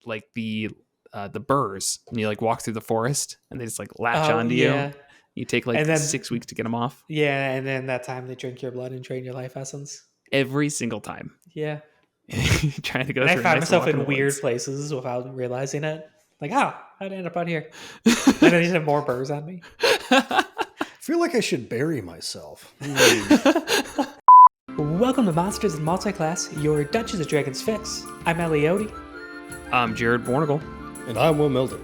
like the burrs, and you like walk through the forest, and they just like latch onto you. Yeah. You take like And then 6 weeks to get them off. yeah, and then that time they drink your blood and drain your life essence. Every single time. Yeah. Trying to go And I through a find nice myself walk in in the weird woods. places without realizing it. Like, how'd I end up out here? And then you have more burrs on me. I feel like I should bury myself. Welcome to Monsters in Multiclass, your Dungeons & Dragons fix. I'm Ellie. I'm Jared Bornagle. And I'm Will Milden.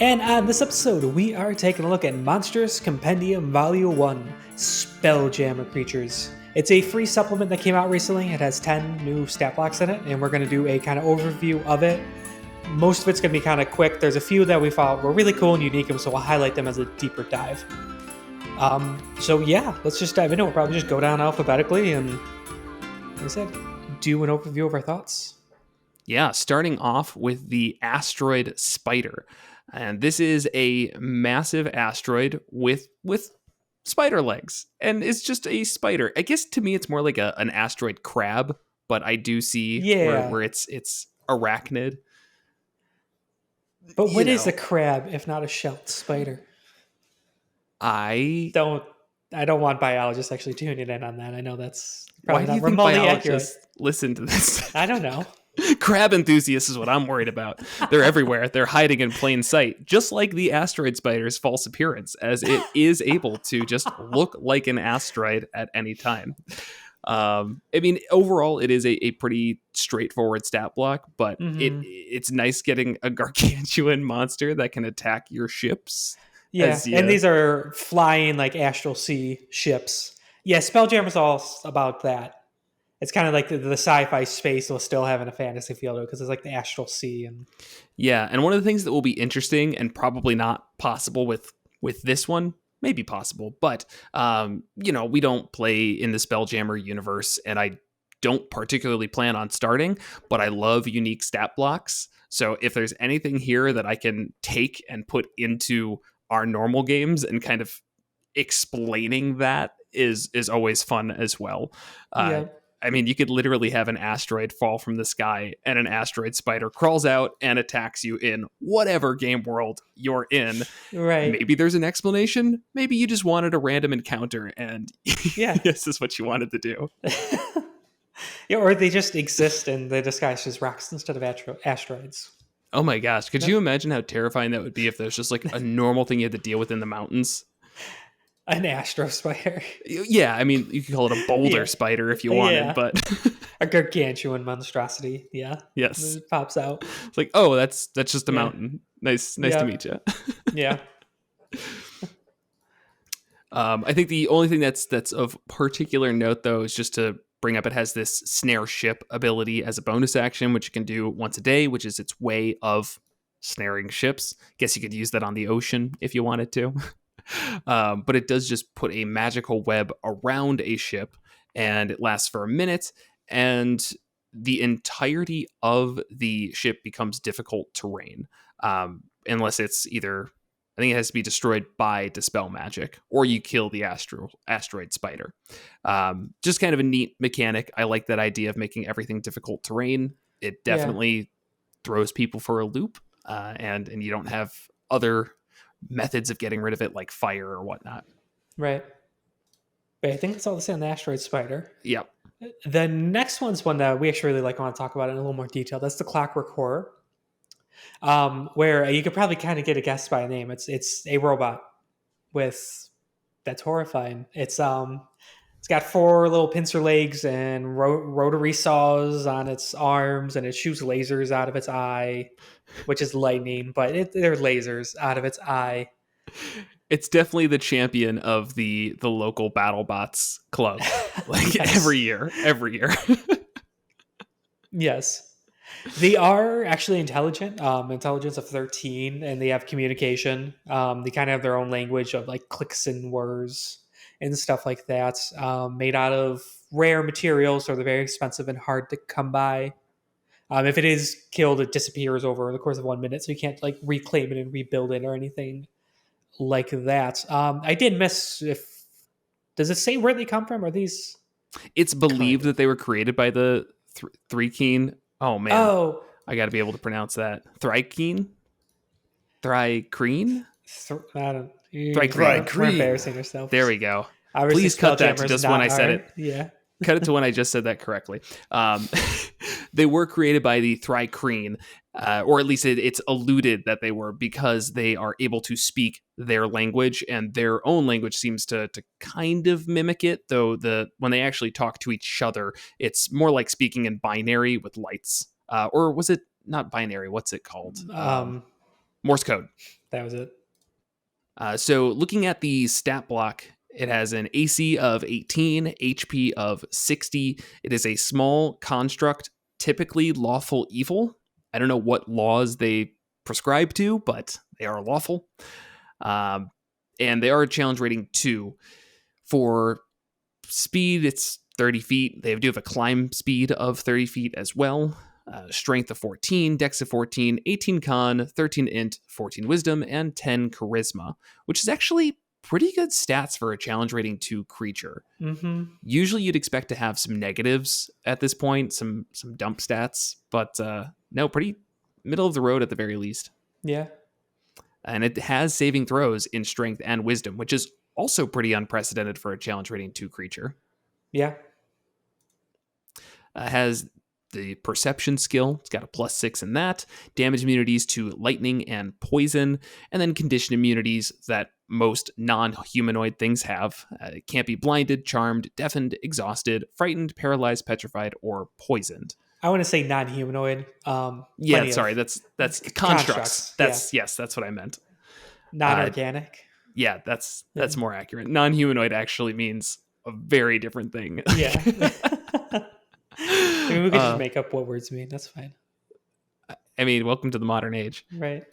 And on this episode, we are taking a look at Monstrous Compendium Volume 1, Spelljammer Creatures. It's a free supplement that came out recently. It has 10 new stat blocks in it, and we're going to do a kind of overview of it. Most of it's going to be kind of quick. There's a few that we thought were really cool and unique, and so we'll highlight them as a deeper dive. So yeah, let's just dive into it. We'll probably just go down alphabetically and, like I said, do an overview of our thoughts. Yeah, starting off with the Asteroid Spider. And this is a massive asteroid with spider legs. And it's just a spider. I guess to me it's more like an asteroid crab, but I do see where it's arachnid. But what is a crab if not a shelled spider? I don't want biologists actually tuning in on that. I know that's why probably do not you think remotely biologists accurate. listen to this? I don't know. Crab enthusiasts is what I'm worried about. They're everywhere. They're hiding in plain sight, just like the asteroid spider's false appearance, as it is able to just look like an asteroid at any time. I mean, overall, it is a pretty straightforward stat block, but it's nice getting a gargantuan monster that can attack your ships. Yeah, and these are flying like astral sea ships. Yeah, Spelljammer's all about that. It's kind of like the sci-fi space will still have in a fantasy feel to it because it's like the astral sea. And yeah, and one of the things that will be interesting and probably not possible with this one, maybe possible, but we don't play in the Spelljammer universe, and I don't particularly plan on starting, but I love unique stat blocks. So if there's anything here that I can take and put into our normal games and kind of explaining that is always fun as well. I mean, you could literally have an asteroid fall from the sky and an asteroid spider crawls out and attacks you in whatever game world you're in. Right. Maybe there's an explanation. Maybe you just wanted a random encounter and this is what you wanted to do. Yeah, or they just exist and they disguise as rocks instead of asteroids. Oh my gosh. Could you imagine how terrifying that would be if there's just like a normal thing you had to deal with in the mountains? An astro spider. Yeah, I mean, you could call it a boulder spider if you wanted, but a gargantuan monstrosity. Yeah. Yes. It pops out. It's like, oh, that's just a mountain. Nice to meet you. Yeah. I think the only thing that's of particular note, though, is just to bring up it has this snare ship ability as a bonus action, which you can do once a day, which is its way of snaring ships. Guess you could use that on the ocean if you wanted to. But it does just put a magical web around a ship, and it lasts for a minute, and the entirety of the ship becomes difficult terrain, unless it's either, I think it has to be destroyed by dispel magic, or you kill the asteroid spider. Just kind of a neat mechanic. I like that idea of making everything difficult terrain. It definitely throws people for a loop, and you don't have other methods of getting rid of it like fire or whatnot. Right. But I think that's all to say on the asteroid spider. Yep. The next one's one that we actually really want to talk about in a little more detail. That's the Clockwork horror, where you could probably kind of get a guess by name. It's a robot that's horrifying. It's got 4 little pincer legs and rotary saws on its arms, and it shoots lasers out of its eye, which is lightning, but they're lasers out of its eye. It's definitely the champion of the local BattleBots club. Like every year. Yes. They are actually intelligent, intelligence of 13, and they have communication. They kind of have their own language of like clicks and whirs and stuff like that, made out of rare materials, so they're very expensive and hard to come by. If it is killed, it disappears over the course of 1 minute, so you can't like reclaim it and rebuild it or anything like that. I did miss does it say where they come from? Are these? It's believed that they were created by the Three Keen. Oh man. Oh, I got to be able to pronounce that. Thrycreen? Thrycreen? I don't. Thrycreen. We're embarrassing ourselves. There we go. Obviously, Please cut that to Spelljammer's just not when I said art. it. Yeah. Cut it to when I just said that correctly. They were created by the Thrycreen, or at least it's alluded that they were, because they are able to speak their language, and their own language seems to kind of mimic it, though when they actually talk to each other, it's more like speaking in binary with lights. Or was it not binary? What's it called? Morse code. That was it. So looking at the stat block, it has an AC of 18, HP of 60. It is a small construct, typically lawful evil. I don't know what laws they prescribe to, but they are lawful. And they are a challenge rating 2. For speed, it's 30 feet. They do have a climb speed of 30 feet as well. Strength of 14, Dex of 14, 18 Con, 13 Int, 14 Wisdom, and 10 Charisma, which is actually pretty good stats for a challenge rating 2 creature. Mm-hmm. Usually you'd expect to have some negatives at this point, some dump stats, but no, pretty middle of the road at the very least. Yeah. And it has saving throws in Strength and Wisdom, which is also pretty unprecedented for a challenge rating 2 creature. Yeah. Has the perception skill. It's got a +6 in that. Damage immunities to lightning and poison, and then condition immunities that most non-humanoid things have. It can't be blinded, charmed, deafened, exhausted, frightened, paralyzed, petrified, or poisoned. I want to say non-humanoid. Yeah, sorry, that's constructs. That's yeah. Yes, that's what I meant. Non-organic. Yeah, that's more accurate. Non-humanoid actually means a very different thing. Yeah. I mean, we could just make up what words mean. That's fine. I mean, welcome to the modern age. Right.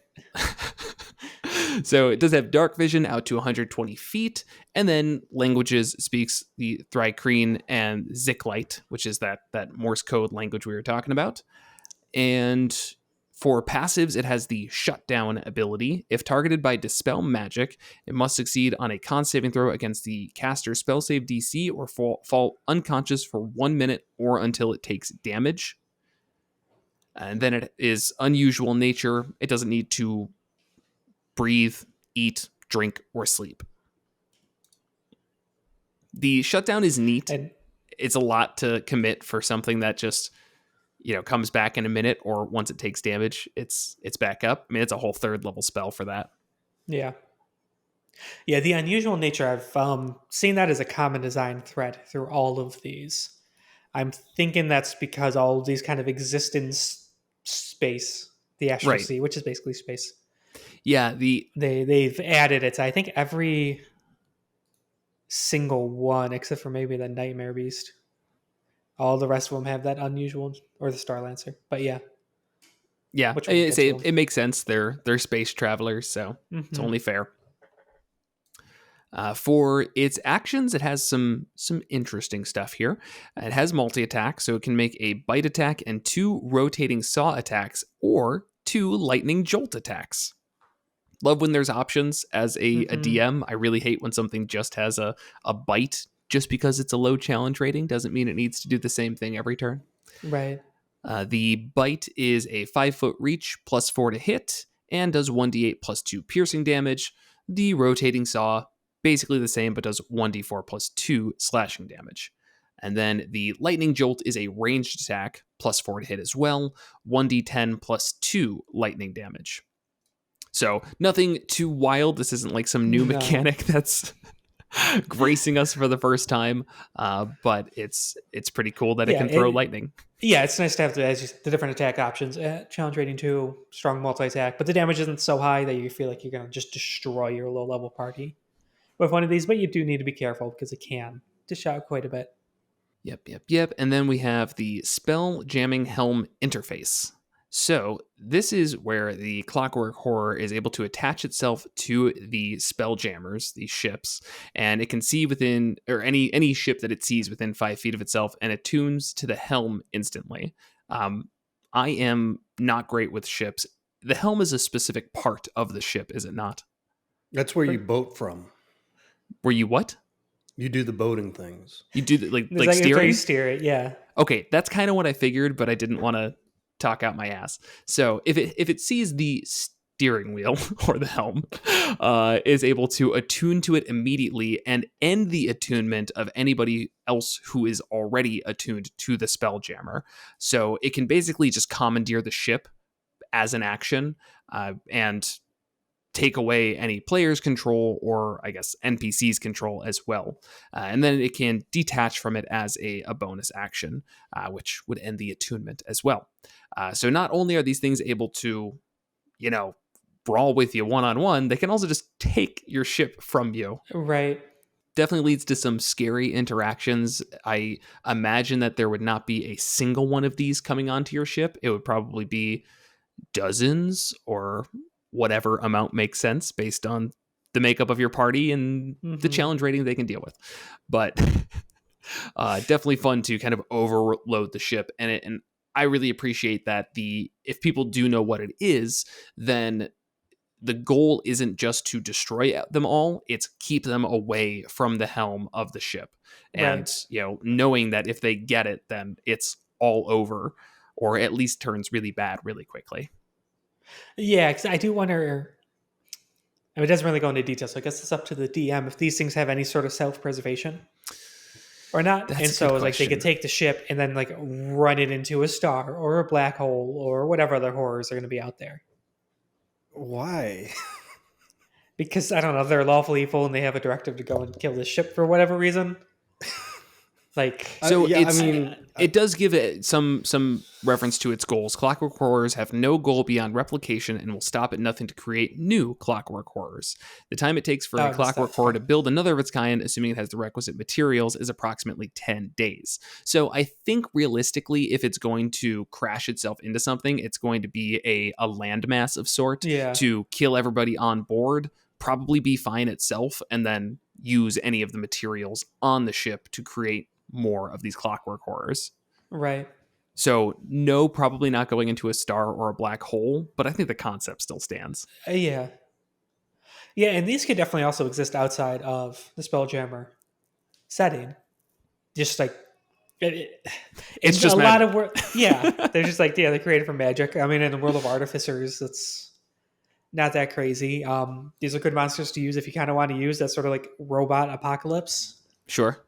So it does have dark vision out to 120 feet, and then languages speaks the Thrycreen and Zicklite, which is that Morse code language we were talking about. And for passives, it has the Shutdown ability. If targeted by Dispel Magic, it must succeed on a con saving throw against the caster's spell save DC or fall unconscious for 1 minute or until it takes damage. And then it is unusual nature. It doesn't need to breathe, eat, drink, or sleep. The Shutdown is neat. And it's a lot to commit for something that just comes back in a minute, or once it takes damage, it's back up. I mean, it's a whole 3rd level spell for that. Yeah. Yeah, the unusual nature, I've seen that as a common design thread through all of these. I'm thinking that's because all of these kind of exist in space, the Astral Sea, which is basically space. Yeah, they've added it to, I think, every single one, except for maybe the Nightmare Beast. All the rest of them have that unusual, or the Star Lancer. But yeah. Yeah, it makes sense. They're space travelers, so It's only fair. For its actions, it has some interesting stuff here. It has multi-attack, so it can make a bite attack and 2 rotating saw attacks, or 2 lightning jolt attacks. Love when there's options as a DM. I really hate when something just has a bite. Just because it's a low challenge rating doesn't mean it needs to do the same thing every turn. Right. The bite is a 5-foot reach, +4 to hit, and does 1d8 +2 piercing damage. The rotating saw, basically the same, but does 1d4 +2 slashing damage. And then the lightning jolt is a ranged attack, +4 to hit as well, 1d10 +2 lightning damage. So nothing too wild. This isn't like some new mechanic that's gracing us for the first time, but it's pretty cool that it can throw lightning. Yeah, it's nice to have the different attack options. Challenge rating 2, strong multi-attack, but the damage isn't so high that you feel like you're going to just destroy your low-level party with one of these, but you do need to be careful because it can dish out quite a bit. Yep. And then we have the Spell Jamming Helm interface. So this is where the Clockwork Horror is able to attach itself to the Spelljammers, these ships, and it can see within, or any ship that it sees within 5 feet of itself, and attunes to the helm instantly. I am not great with ships. The helm is a specific part of the ship, is it not? That's where you boat from. Where you what? You do the boating things. You do like steering? steering? You steer it, yeah. Okay, that's kind of what I figured, but I didn't want to talk out my ass. So if it sees the steering wheel or the helm, is able to attune to it immediately and end the attunement of anybody else who is already attuned to the Spelljammer. So it can basically just commandeer the ship as an action, and take away any player's control, or I guess NPC's control as well. And then it can detach from it as a bonus action, which would end the attunement as well. So not only are these things able to, brawl with you one-on-one, they can also just take your ship from you. Right. Definitely leads to some scary interactions. I imagine that there would not be a single one of these coming onto your ship. It would probably be dozens, or whatever amount makes sense based on the makeup of your party and the challenge rating they can deal with. But definitely fun to kind of overload the ship. And I really appreciate that if people do know what it is, then the goal isn't just to destroy them all, it's keep them away from the helm of the ship. And, knowing that if they get it, then it's all over, or at least turns really bad really quickly. Yeah, because I do wonder. I mean, it doesn't really go into detail, so I guess it's up to the DM if these things have any sort of self-preservation or not. That's and a so good it's like they could question. take the ship and then like run it into a star or a black hole or whatever other horrors are going to be out there. Why? Because I don't know, they're lawful evil and they have a directive to go and kill this ship for whatever reason. Like, So yeah, it's I mean, it does give it some reference to its goals. Clockwork horrors have no goal beyond replication and will stop at nothing to create new clockwork horrors. The time it takes for a clockwork horror to build another of its kind, assuming it has the requisite materials, is approximately 10 days. So I think realistically, if it's going to crash itself into something, it's going to be a landmass of sort to kill everybody on board, probably be fine itself, and then use any of the materials on the ship to create more of these clockwork horrors. right. So no, probably not going into a star or a black hole, but I think the concept still stands. Yeah. Yeah, and these could definitely also exist outside of the Spelljammer setting. Just like It's just a magic. lot of work. Yeah, they're just like they're created for magic. I mean, in the world of artificers, it's not that crazy. These are good monsters to use if you kind of want to use that sort of like robot apocalypse. Sure.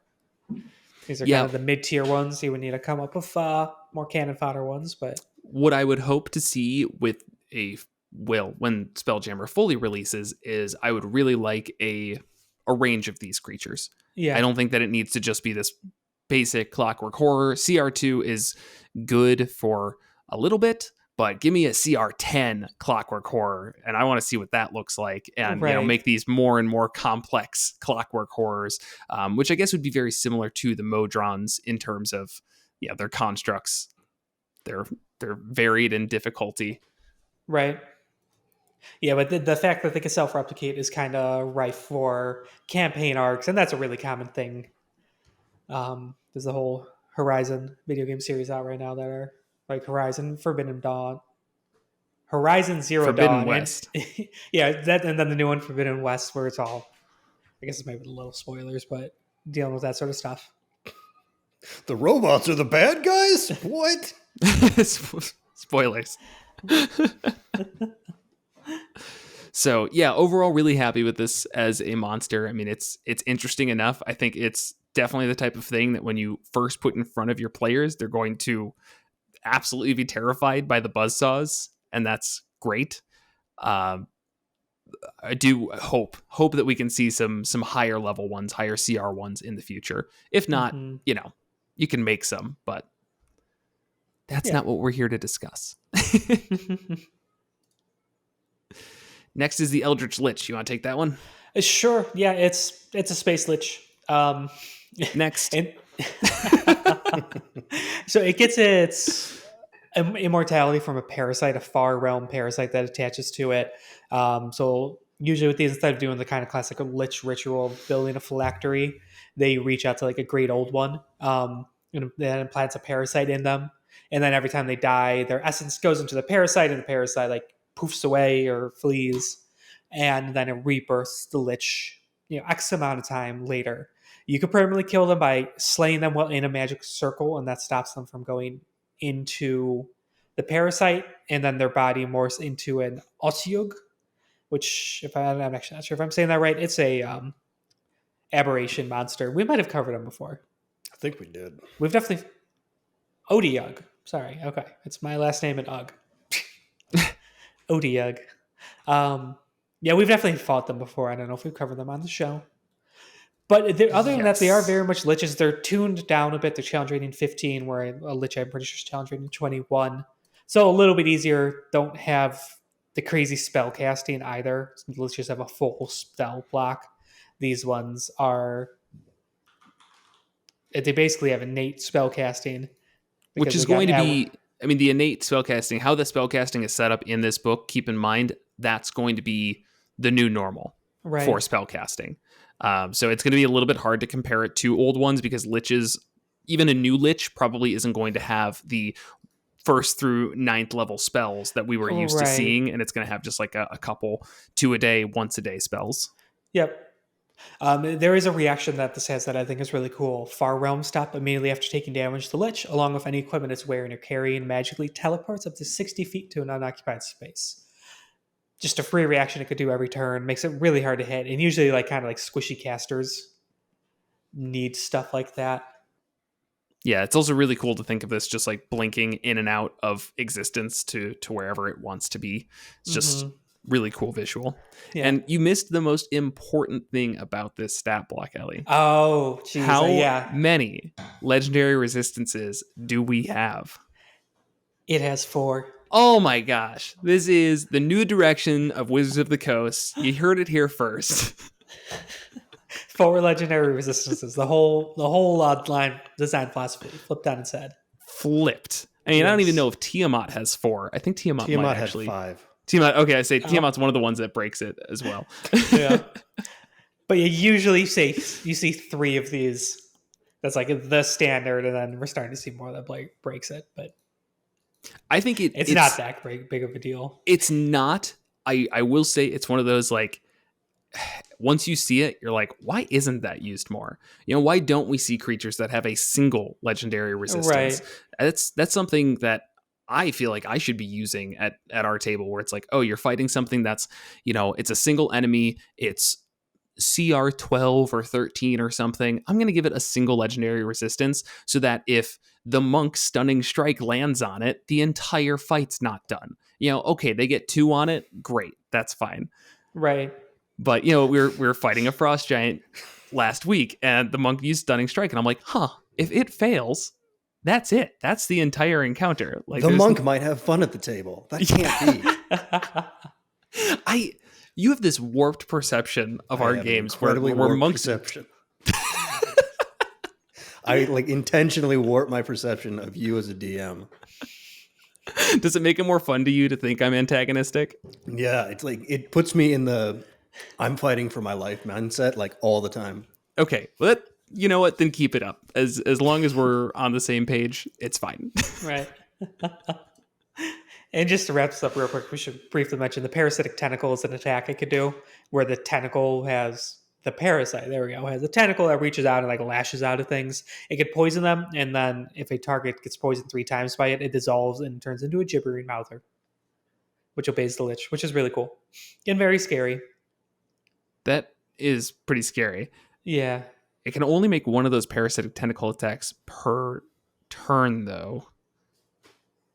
These are kind of the mid-tier ones. You would need to come up with more cannon fodder ones. But what I would hope to see with when Spelljammer fully releases is I would really like a range of these creatures. yeah, I don't think that it needs to just be this basic clockwork horror. CR2 is good for a little bit, but give me a CR10 clockwork horror, and I want to see what that looks like, and make these more and more complex clockwork horrors, which I guess would be very similar to the Modrons in terms of their constructs. They're varied in difficulty. Right. Yeah, but the fact that they can self-replicate is kind of rife for campaign arcs, and that's a really common thing. There's the whole Horizon video game series out right now that are like Horizon Forbidden Dawn, Horizon Zero Forbidden Dawn, West. and that, and then the new one Forbidden West, where it's all, I guess it's maybe a little spoilers, but dealing with that sort of stuff. The robots are the bad guys? What? Spoilers. So yeah, overall really happy with this as a monster. I mean, it's interesting enough. I think it's definitely the type of thing that when you first put in front of your players, they're going to absolutely be terrified by the buzzsaws, and that's great. I do hope that we can see some higher level ones, higher CR ones in the future. If not, you can make some, but that's not what we're here to discuss. Next is the Eldritch Lich. You want to take that one? Sure. Yeah, it's a space lich. Next. So it gets its immortality from a parasite, a far realm parasite that attaches to it. So usually with these, instead of doing the kind of classic lich ritual of building a phylactery, they reach out to like a great old one, and then implants a parasite in them. And then every time they die, their essence goes into the parasite, and the parasite like poofs away or flees, and then it rebirths the lich, X amount of time later. You could permanently kill them by slaying them in a magic circle, and that stops them from going into the parasite, and then their body morphs into an Otyugh, which, I'm actually not sure if I'm saying that right. It's a aberration monster. We might have covered them before. I think we did. We've definitely Otyugh. Sorry. Okay, it's my last name and Ugg. Otyugh. Yeah, we've definitely fought them before. I don't know if we've covered them on the show. But other than that, they are very much liches. They're tuned down a bit. They're challenge rating 15, where a lich, I'm pretty sure, is challenge rating 21. So a little bit easier. Don't have the crazy spell casting either. Liches have a full spell block. These ones are... They basically have innate spell casting. Which is going to be... I mean, the innate spellcasting, how the spellcasting is set up in this book, keep in mind, that's going to be the new normal for spellcasting. So it's going to be a little bit hard to compare it to old ones because liches, even a new lich, probably isn't going to have the 1st through 9th level spells that we were used to seeing. And it's going to have just like a couple 2 a day, once a day spells. Yep. There is a reaction that this has that I think is really cool. Far Realm Stop immediately after taking damage. The Lich, along with any equipment it's wearing or carrying, magically teleports up to 60 feet to an unoccupied space. Just a free reaction it could do every turn. Makes it really hard to hit. And usually kind of like squishy casters need stuff like that. Yeah, it's also really cool to think of this just like blinking in and out of existence to wherever it wants to be. It's just really cool visual. Yeah. And you missed the most important thing about this stat block, Ellie. Oh, geez. How many legendary resistances do we have? It has 4. Oh my gosh. This is the new direction of Wizards of the Coast. You heard it here first. 4 legendary resistances. The whole line design philosophy flipped on its head. Flipped. I mean, yes. I don't even know if Tiamat has 4. I think Tiamat might actually... had 5. Tiamat, okay, I say Tiamat's one of the ones that breaks it as well. Yeah. But you usually see 3 of these. That's like the standard, and then we're starting to see more that breaks it. But I think it's not that big of a deal. It's not. I will say it's one of those, like, once you see it, you're like, why isn't that used more? You know, why don't we see creatures that have a single legendary resistance? Right. That's something that I feel like I should be using at our table, where it's like, oh, you're fighting something that's, you know, it's a single enemy. It's CR 12 or 13 or something. I'm going to give it a single legendary resistance so that if the monk's stunning strike lands on it, the entire fight's not done. You know, okay, they get 2 on it. Great. That's fine. Right. But, you know, we were fighting a frost giant last week and the monk used stunning strike. And I'm like, if it fails, that's it. That's the entire encounter. Like, the monk might have fun at the table. That can't be. You have this warped perception of our games where monks. Perception. I intentionally warp my perception of you as a DM. Does it make it more fun to you to think I'm antagonistic? Yeah, it's like it puts me in the I'm fighting for my life mindset all the time. Okay, but you know what? Then keep it up. As long as we're on the same page, it's fine. Right. And just to wrap this up real quick, we should briefly mention the parasitic tentacle is an attack it could do, where the tentacle has the parasite. There we go. It has a tentacle that reaches out and lashes out of things. It could poison them, and then if a target gets poisoned 3 times by it, it dissolves and turns into a gibbering mouther, which obeys the lich, which is really cool and very scary. That is pretty scary. Yeah. It can only make one of those parasitic tentacle attacks per turn, though.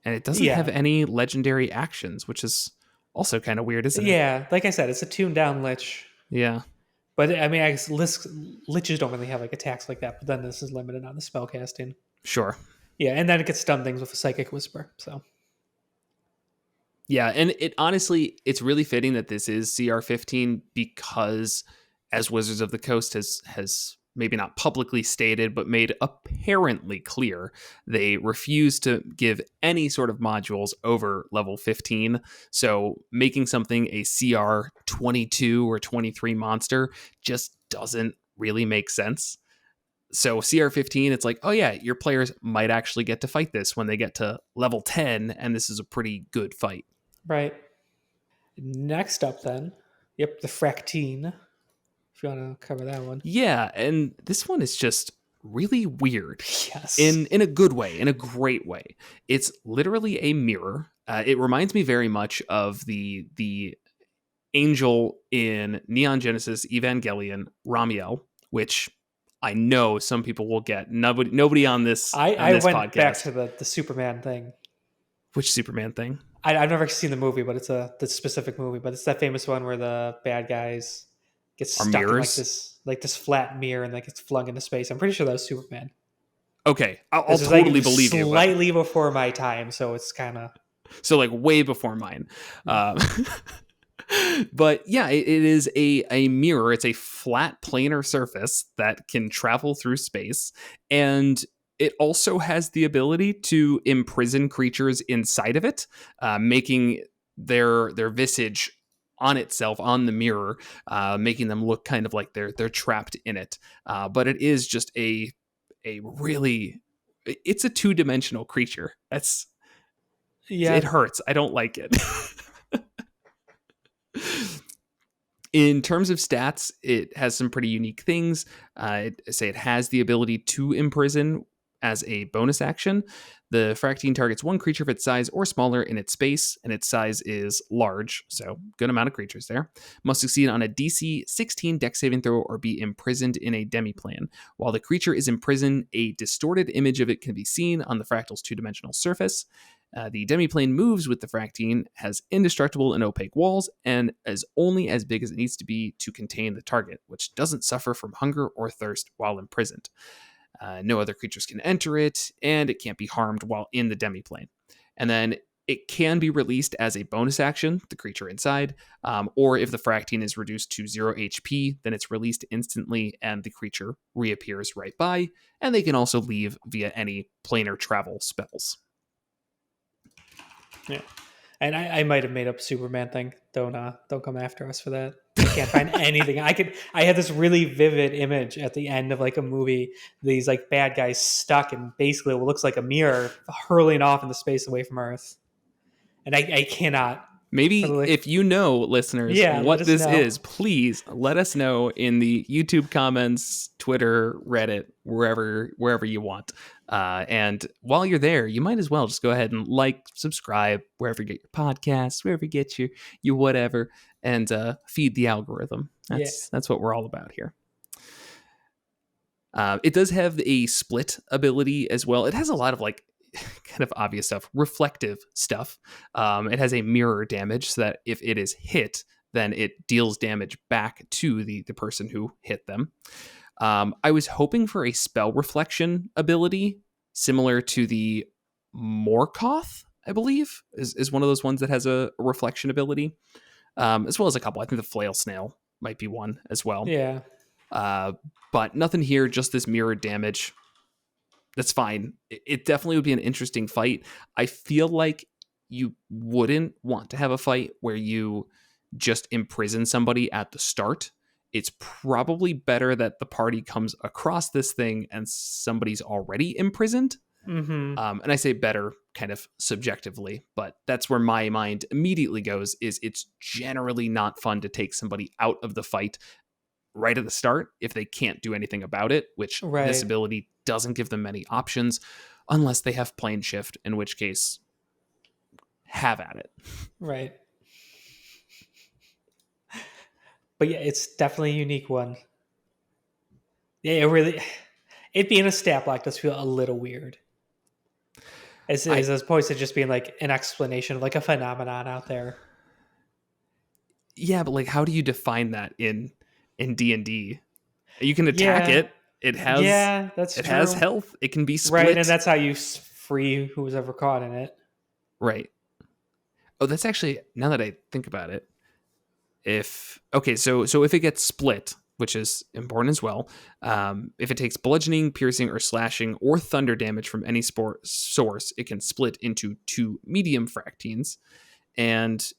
And it doesn't have any legendary actions, which is also kind of weird, isn't it? Yeah, like I said, it's a tuned down lich. Yeah. But I mean, I guess liches don't really have attacks like that, but then this is limited on the spell casting. Sure. Yeah, and then it can stun things with a psychic whisper, so. Yeah, and it's really fitting that this is CR15 because, as Wizards of the Coast has maybe not publicly stated, but made apparently clear, they refuse to give any sort of modules over level 15. So making something a CR 22 or 23 monster just doesn't really make sense. So CR 15, it's like, oh yeah, your players might actually get to fight this when they get to level 10, and this is a pretty good fight. Right. Next up then, the Fractine. If you want to cover that one. Yeah, and this one is just really weird. Yes. In a good way, in a great way. It's literally a mirror. It reminds me very much of the angel in Neon Genesis Evangelion, Ramiel, which I know some people will get. Nobody on this I went podcast. back to the Superman thing. Which Superman thing? I've never seen the movie, but it's the specific movie. But it's that famous one where the bad guys get Are stuck in mirrors? like this flat mirror and like gets flung into space. I'm pretty sure that was Superman. Okay, I'll This is totally like believe you. Slightly before my time, so it's kind of So like way before mine. But yeah, it is a mirror. It's a flat planar surface that can travel through space, and it also has the ability to imprison creatures inside of it, making their visage on itself on the mirror, making them look kind of like they're trapped in it. But it is just a really, it's a 2-dimensional creature. It hurts. I don't like it. In terms of stats, it has some pretty unique things. It has the ability to imprison as a bonus action. The Fractine targets one creature of its size or smaller in its space, and its size is large, so good amount of creatures there. Must succeed on a DC 16 Dex saving throw or be imprisoned in a demiplane. While the creature is imprisoned, a distorted image of it can be seen on the fractal's 2-dimensional surface. The demiplane moves with the Fractine, has indestructible and opaque walls, and is only as big as it needs to be to contain the target, which doesn't suffer from hunger or thirst while imprisoned. No other creatures can enter it, and it can't be harmed while in the demiplane. And then it can be released as a bonus action, the creature inside, or if the Fractine is reduced to 0 HP, then it's released instantly and the creature reappears right by, and they can also leave via any planar travel spells. yeah. And I might have made up Superman thing. Don't come after us for that. I can't find anything. I had this really vivid image at the end of like a movie. These like bad guys stuck in basically what looks like a mirror hurling off into space away from Earth. And I cannot. Maybe if you know, listeners, what this is, please let us know in the YouTube comments, Twitter, Reddit, wherever you want. And while you're there, you might as well just go ahead and like, subscribe, wherever you get your podcasts, wherever you get your whatever, and feed the algorithm. That's what we're all about here. It does have a split ability as well. It has a lot of like kind of obvious stuff, reflective stuff. It has a mirror damage so that if it is hit, then it deals damage back to the person who hit them. I was hoping for a spell reflection ability similar to the Morkoth, I believe, is one of those ones that has a reflection ability, as well as a couple. I think the Flail Snail might be one as well. Yeah. But nothing here, just this mirror damage. That's fine. It definitely would be an interesting fight. I feel like you wouldn't want to have a fight where you just imprison somebody at the start. It's probably better that the party comes across this thing and somebody's already imprisoned. Mm-hmm. And I say better kind of subjectively, but that's where my mind immediately goes, is it's generally not fun to take somebody out of the fight right at the start if they can't do anything about it, which this ability doesn't give them many options unless they have plane shift, in which case have at it. Right. But yeah, it's definitely a unique one. Yeah, it being a stat block does feel a little weird. As opposed to just being like an explanation of like a phenomenon out there. Yeah, but like how do you define that in D&D? You can attack it. It has that's it true. has health. It can be split. Right, and that's how you free who's ever caught in it. Right. Oh, that's actually, now that I think about it, so if it gets split, which is important as well, if it takes bludgeoning, piercing, or slashing, or thunder damage from any source, it can split into 2 medium Fractines, and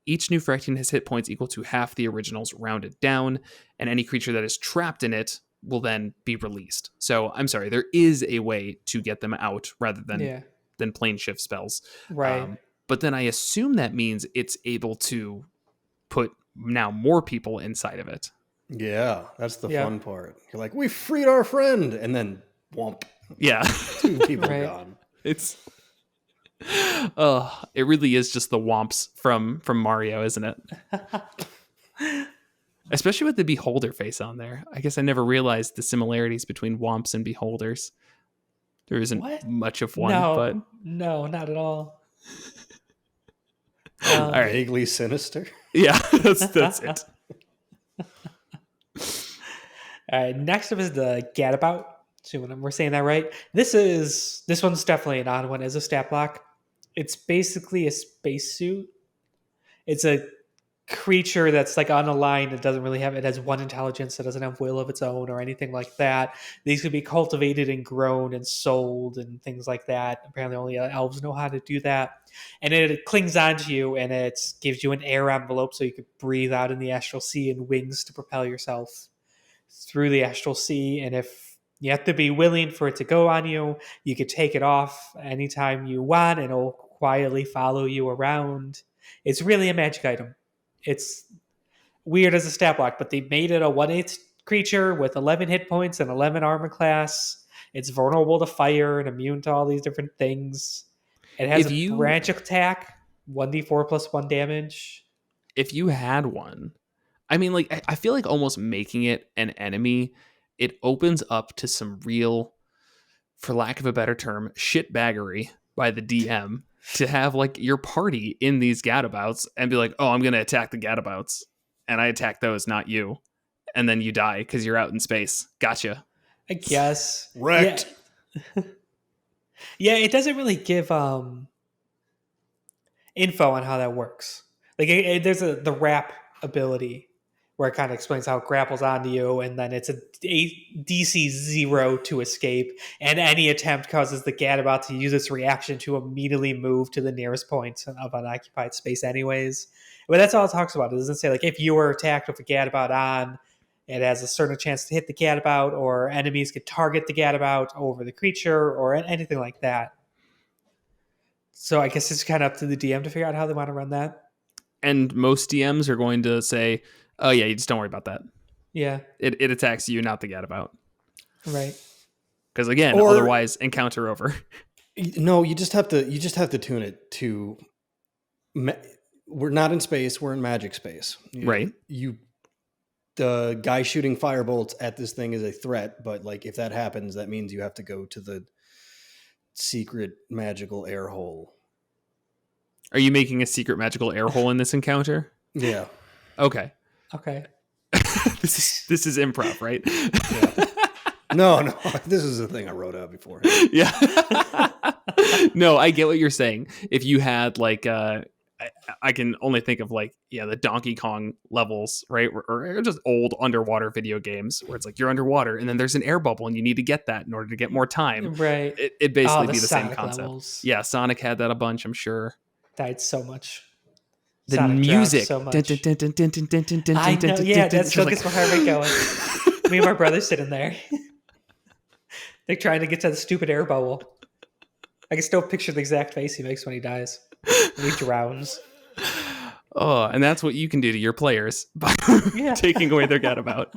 each new Fractine has hit points equal to half the original's rounded down, and any creature that is trapped in it will then be released. So I'm sorry, there is a way to get them out rather than plane shift spells. Right. But then I assume that means it's able to put now more people inside of it. Yeah, that's the fun part. You're like, we freed our friend, and then Womp. Yeah. 2 people Right. gone. It really is just the womps from Mario, isn't it? Especially with the beholder face on there. I guess I never realized the similarities between womps and beholders. There isn't What? much of one, but No, not at all. all right. Vaguely sinister. Yeah, that's it. All right, next up is the Gadt-about. See when we're saying that right. This one's definitely an odd one as a stat block. It's basically a spacesuit. It's a creature that's like unaligned. It has 1 intelligence. It doesn't have will of its own or anything like that. These could be cultivated and grown and sold and things like that. Apparently only elves know how to do that. And it clings onto you, and it gives you an air envelope so you could breathe out in the astral sea, and wings to propel yourself through the astral sea. And if you have to be willing for it to go on you, you could take it off anytime you want, and it'll quietly follow you around. It's really a magic item. It's weird as a stat block, but they made it a 1/8 creature with 11 hit points and 11 armor class. It's vulnerable to fire and immune to all these different things. It has branch attack, 1d4 plus 1 damage. If you had one, I mean, like, I feel like almost making it an enemy, it opens up to some real, for lack of a better term, shitbaggery by the DM to have like your party in these Gadt-abouts and be like, oh, I'm going to attack the Gadt-abouts, and I attack those, not you. And then you die because you're out in space. Gotcha. I guess. Wrecked. Yeah. Yeah, it doesn't really give info on how that works. Like there's the wrap ability where it kind of explains how it grapples onto you, and then it's a DC 0 to escape, and any attempt causes the Gadt-about to use its reaction to immediately move to the nearest point of unoccupied space anyways. But that's all it talks about. It doesn't say, like, if you were attacked with a Gadt-about on, it has a certain chance to hit the Gadt-about, or enemies could target the Gadt-about over the creature, or anything like that. So I guess it's kind of up to the DM to figure out how they want to run that. And most DMs are going to say, oh yeah, you just don't worry about that. Yeah. It attacks you, not the Gadt-about. Right. Because again, otherwise encounter over. No, you just have to tune it to we're not in space, we're in magic space. Right. The guy shooting firebolts at this thing is a threat, but like if that happens, that means you have to go to the secret magical air hole. Are you making a secret magical air hole in this encounter? Yeah. Okay. This is improv, right? Yeah. No, this is the thing I wrote out before. Yeah. No, I get what you're saying. If you had like I can only think of like, the Donkey Kong levels, right? Or just old underwater video games where it's like you're underwater and then there's an air bubble and you need to get that in order to get more time. Right. It basically be the Sonic same concept. Levels. Yeah, Sonic had that a bunch, I'm sure. Died so much. The Sonic music. So much. I know, yeah, that still gets my heart rate going. Me and my brother sitting there. They're trying to get to the stupid air bubble. I can still picture the exact face he makes when he dies. When he drowns. Oh, and that's what you can do to your players by taking away their Gadt-about.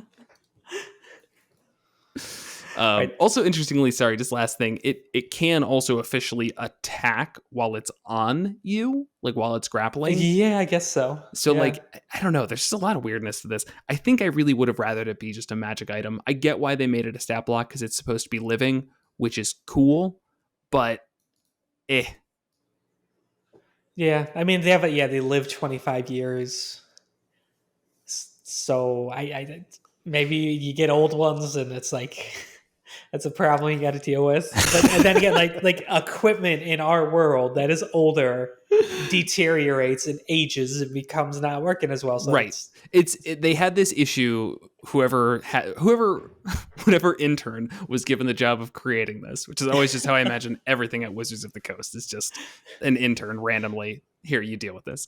Right. Also, interestingly, sorry, just last thing, it can also officially attack while it's on you, like while it's grappling. Yeah, I guess so. So, like, I don't know. There's just a lot of weirdness to this. I think I really would have rathered it be just a magic item. I get why they made it a stat block because it's supposed to be living, which is cool, but Yeah, I mean, they live 25 years. So I maybe you get old ones and it's like that's a problem you got to deal with. But and then again, like equipment in our world that is older deteriorates and ages and becomes not working as well. So right. They had this issue. Whatever intern was given the job of creating this, which is always just how I imagine everything at Wizards of the Coast is just an intern randomly. Here, you deal with this.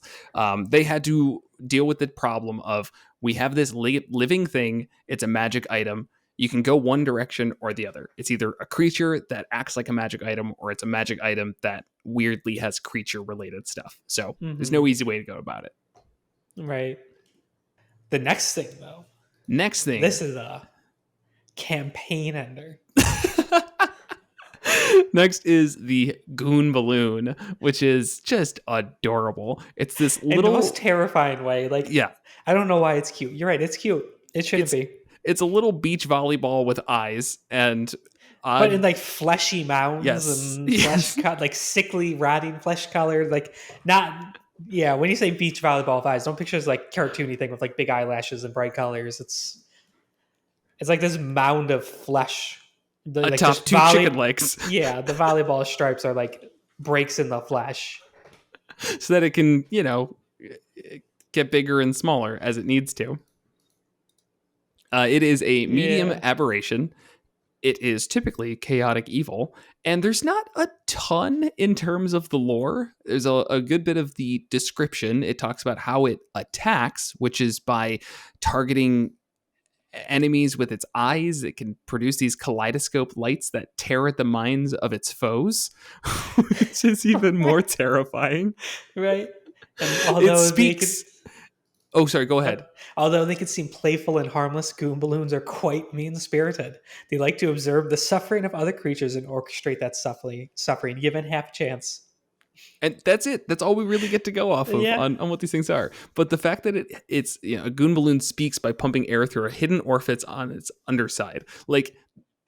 They had to deal with the problem of we have this living thing. It's a magic item. You can go one direction or the other. It's either a creature that acts like a magic item or it's a magic item that weirdly has creature related stuff. So there's no easy way to go about it. Right. The next thing, though. This is a campaign ender. Next is the Goon balloon, which is just adorable. It's this In the little, most terrifying way. Like, yeah, I don't know why it's cute. You're right. It's cute. It shouldn't be. it's a little beach volleyball with eyes and But in odd. like fleshy mounds Yes, and yes. like sickly, rotting flesh color. Like, not. Yeah, when you say beach volleyball with eyes, don't picture this like cartoony thing with like big eyelashes and bright colors. It's like this mound of flesh. Like Atop just two chicken legs, Yeah, the volleyball stripes are like breaks in the flesh. so that it can, get bigger and smaller as it needs to. It is a medium Yeah. aberration. It is typically chaotic evil, and there's not a ton in terms of the lore. There's a good bit of the description. It talks about how it attacks, which is by targeting enemies with its eyes. It can produce these kaleidoscope lights that tear at the minds of its foes, which is even more terrifying. Right. And It although speaks. Oh, sorry, go ahead. Although they can seem playful and harmless, Goon balloons are quite mean-spirited. They like to observe the suffering of other creatures and orchestrate that suffering given half a chance. And that's it. That's all we really get to go off of Yeah. on what these things are. But the fact that it's a Goon balloon speaks by pumping air through a hidden orifice on its underside. Like,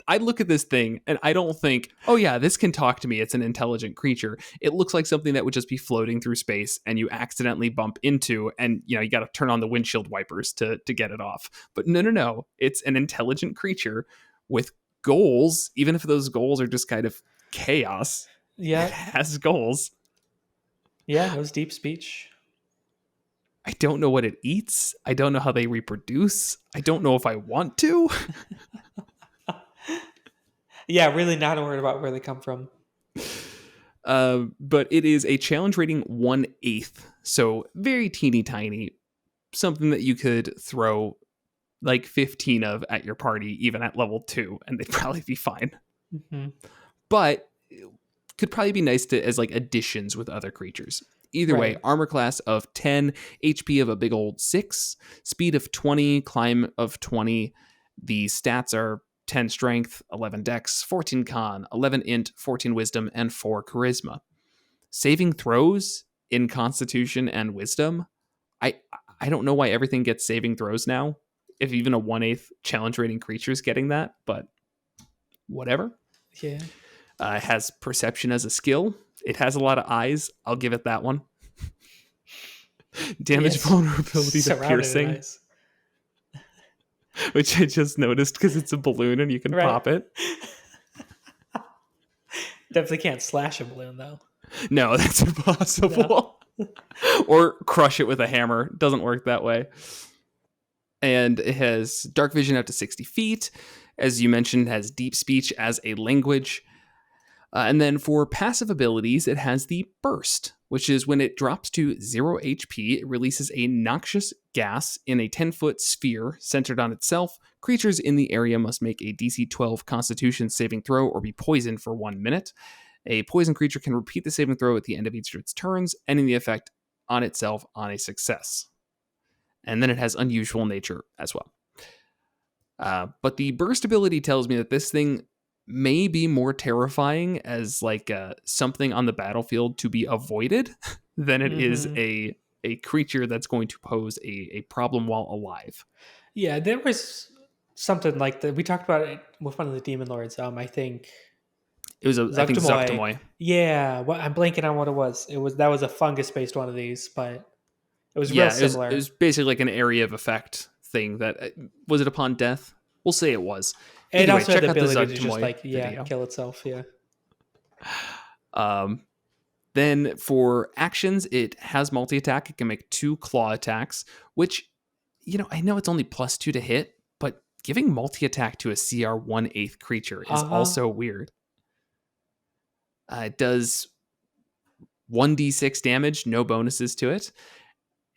I look at this thing and I don't think, oh yeah, this can talk to me. It's an intelligent creature. It looks like something that would just be floating through space and you accidentally bump into, and you got to turn on the windshield wipers to get it off. But no. It's an intelligent creature with goals, even if those goals are just kind of chaos. Yeah. It has goals. Yeah, it was deep speech. I don't know what it eats. I don't know how they reproduce. I don't know if I want to. Yeah, really not worried about where they come from. But it is a challenge rating 1/8. So very teeny tiny. Something that you could throw like 15 of at your party, even at level 2, and they'd probably be fine. Mm-hmm. But could probably be nice to as like additions with other creatures. Either way, Right. armor class of 10, HP of a big old 6, speed of 20, climb of 20. The stats are 10 strength, 11 dex, 14 con, 11 int, 14 wisdom, and 4 charisma. Saving throws in constitution and wisdom. I don't know why everything gets saving throws now, if even a 1/8 challenge rating creature is getting that, but whatever. Yeah. It has perception as a skill. It has a lot of eyes. I'll give it that one. Damage Yes. vulnerability to Surrounded piercing, eyes. which I just noticed because it's a balloon and you can Right. pop it. Definitely can't slash a balloon though. No, that's impossible. Or crush it with a hammer. Doesn't work that way. And it has dark vision out to 60 feet. As you mentioned, it has deep speech as a language. And then for passive abilities, it has the burst, which is when it drops to 0 HP, it releases a noxious gas in a 10-foot sphere centered on itself. Creatures in the area must make a DC 12 Constitution saving throw or be poisoned for 1 minute. A poison creature can repeat the saving throw at the end of each of its turns, ending the effect on itself on a success. And then it has unusual nature as well. But the burst ability tells me that this thing may be more terrifying as like something on the battlefield to be avoided than it is a creature that's going to pose a problem while alive. Yeah, there was something like that. We talked about it with one of the demon lords. I think It was I think Zuctomoy. Yeah, I'm blanking on what it was. That was a fungus based one of these, but it was real similar. It was basically like an area of effect thing. That was it upon death. We'll say it was. It Anyway, also had the check out ability to Zuctomoy just like video. kill itself. Yeah. Then for actions, it has multi-attack. It can make 2 claw attacks, which, I know it's only +2 to hit, but giving multi-attack to a CR 1/8 creature is also weird. It does 1d6 damage, no bonuses to it.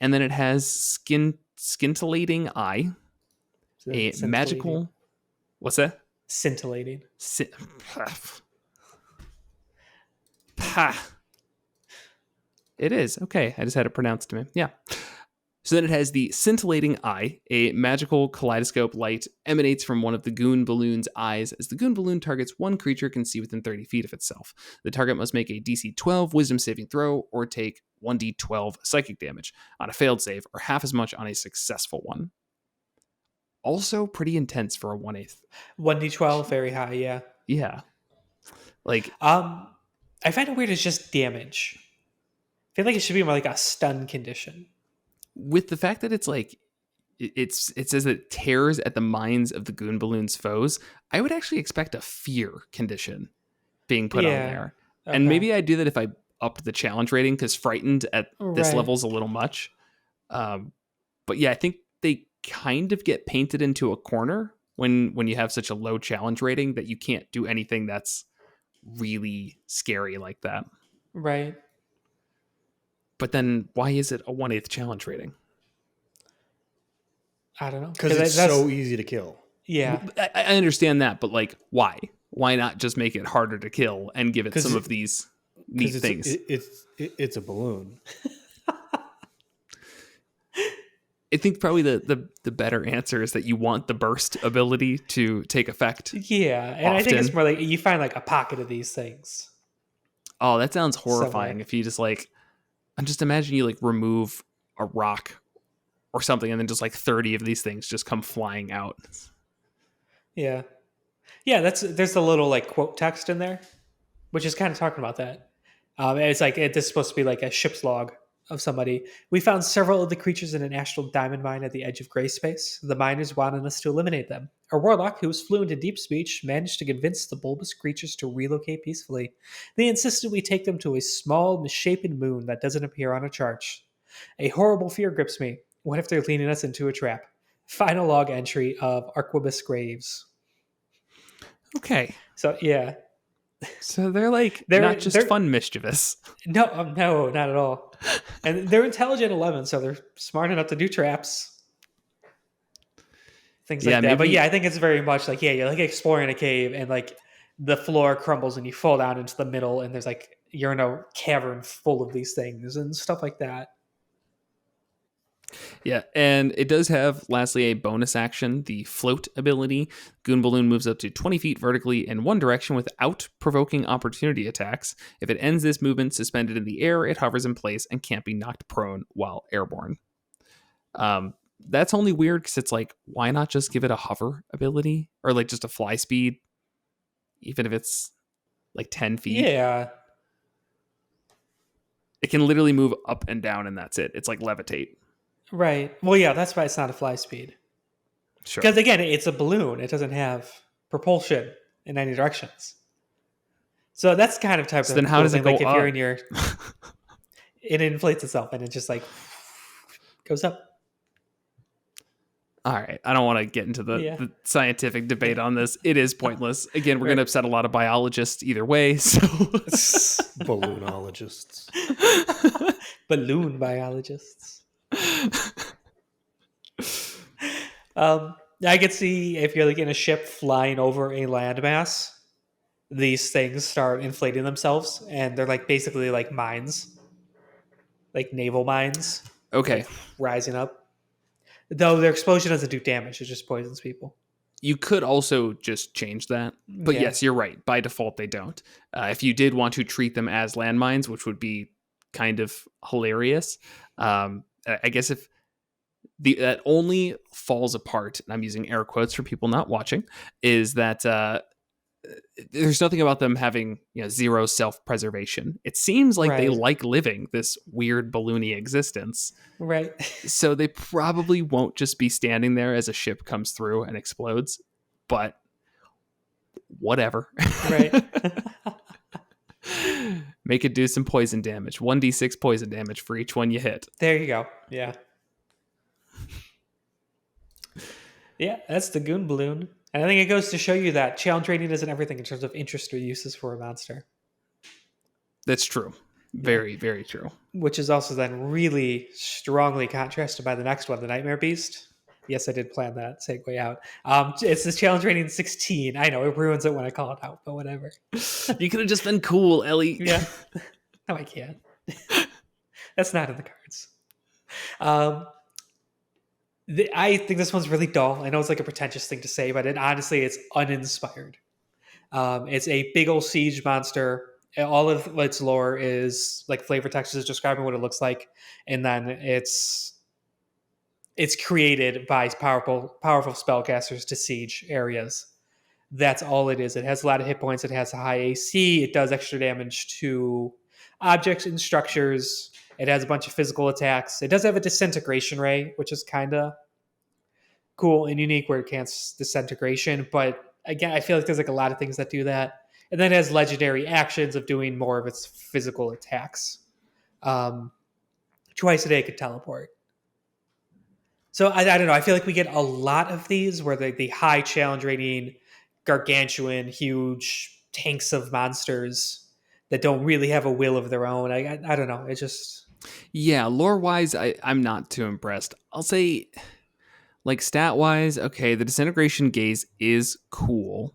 And then it has scintillating eye, a magical... What's that? Scintillating. It is. Okay, I just had it pronounced to me. Yeah. So then it has the scintillating eye. A magical kaleidoscope light emanates from one of the Goon balloon's eyes. As the Goon balloon targets one creature, can see within 30 feet of itself. The target must make a DC 12 wisdom saving throw or take 1d12 psychic damage on a failed save, or half as much on a successful one. Also pretty intense for a 1/8. 1d12, very high, yeah. Yeah. Like, I find it weird it's just damage. I feel like it should be more like a stun condition. with the fact that it's like, it says it tears at the minds of the Goon balloon's foes, I would actually expect a fear condition being put on there. Okay. And maybe I'd do that if I upped the challenge rating, because frightened at this Right. level is a little much. But yeah, I think they kind of get painted into a corner when you have such a low challenge rating that you can't do anything that's really scary like that. Right. But then why is it a 1/8 challenge rating? I don't know. Because it's so easy to kill. Yeah. I understand that, but like, why? Why not just make it harder to kill and give it some of these neat things? It's a balloon. I think probably the better answer is that you want the burst ability to take effect. Yeah. And I think it's more like you find like a pocket of these things. Oh, that sounds horrifying. Somewhere. If you just like, I'm just imagine you like remove a rock or something and then just like 30 of these things just come flying out. Yeah. Yeah, there's a little like quote text in there, which is kind of talking about that. It's like this is supposed to be like a ship's log of somebody. We found several of the creatures in an astral diamond mine at the edge of gray space. The miners wanted us to eliminate them. Our warlock, who was fluent in deep speech, managed to convince the bulbous creatures to relocate peacefully. They insisted we take them to a small, misshapen moon that doesn't appear on a chart. A horrible fear grips me. What if they're leading us into a trap? Final log entry of Arquebus Graves. Okay. So, yeah. So they're like They're fun mischievous. No, not at all. And they're intelligent 11, so they're smart enough to do traps. Things like that. Maybe, but yeah, I think it's very much like, you're like exploring a cave and like the floor crumbles and you fall down into the middle and there's like, you're in a cavern full of these things and stuff like that. Yeah, and it does have, lastly, a bonus action, the float ability. Goon Balloon moves up to 20 feet vertically in one direction without provoking opportunity attacks. If it ends this movement suspended in the air, it hovers in place and can't be knocked prone while airborne. That's only weird because it's like, why not just give it a hover ability? Or like just a fly speed, even if it's like 10 feet? Yeah. It can literally move up and down and that's it. It's like levitate. Right. Well, yeah, that's why it's not a fly speed. Sure. Because again, it's a balloon. It doesn't have propulsion in any directions. So that's kind of type So of then how does it go like if up? you're in your it inflates itself and it just like goes up. All right. I don't want to get into the scientific debate on this. It is pointless. Again, we're going to upset a lot of biologists either way. So Balloonologists. Balloon biologists. I could see if you're like in a ship flying over a landmass, these things start inflating themselves and they're like basically like mines, like naval mines. Okay. Like rising up. Though their explosion doesn't do damage, it just poisons people. You could also just change that. But yes, you're right. By default, they don't. If you did want to treat them as landmines, which would be kind of hilarious, I guess if that only falls apart, and I'm using air quotes for people not watching, is that there's nothing about them having zero self-preservation. It seems like they like living this weird balloony existence. Right. So they probably won't just be standing there as a ship comes through and explodes, but whatever. Right. Make it do some poison damage. 1d6 poison damage for each one you hit. There you go. Yeah. Yeah, that's the Goon Balloon. And I think it goes to show you that challenge rating isn't everything in terms of interest or uses for a monster. That's true. Very, very true. Which is also then really strongly contrasted by the next one, the Nightmare Beast. Yes, I did plan that segue out. It's this challenge rating 16. I know, it ruins it when I call it out, but whatever. You could have just been cool, Ellie. Yeah. No, I can't. That's not in the cards. I think this one's really dull. I know it's like a pretentious thing to say, but honestly, it's uninspired. It's a big old siege monster. All of its lore is like flavor text is describing what it looks like, and then it's created by powerful spellcasters to siege areas. That's all it is. It has a lot of hit points. It has a high AC. It does extra damage to objects and structures. It has a bunch of physical attacks. It does have a disintegration ray, which is kind of cool and unique where it cancels disintegration. But again, I feel like there's like a lot of things that do that. And then it has legendary actions of doing more of its physical attacks. Twice a day it could teleport. So I don't know. I feel like we get a lot of these where the high challenge rating, gargantuan, huge tanks of monsters that don't really have a will of their own. I don't know. It just... Yeah, lore-wise, I'm not too impressed. I'll say, like, stat-wise, okay, the Disintegration Gaze is cool.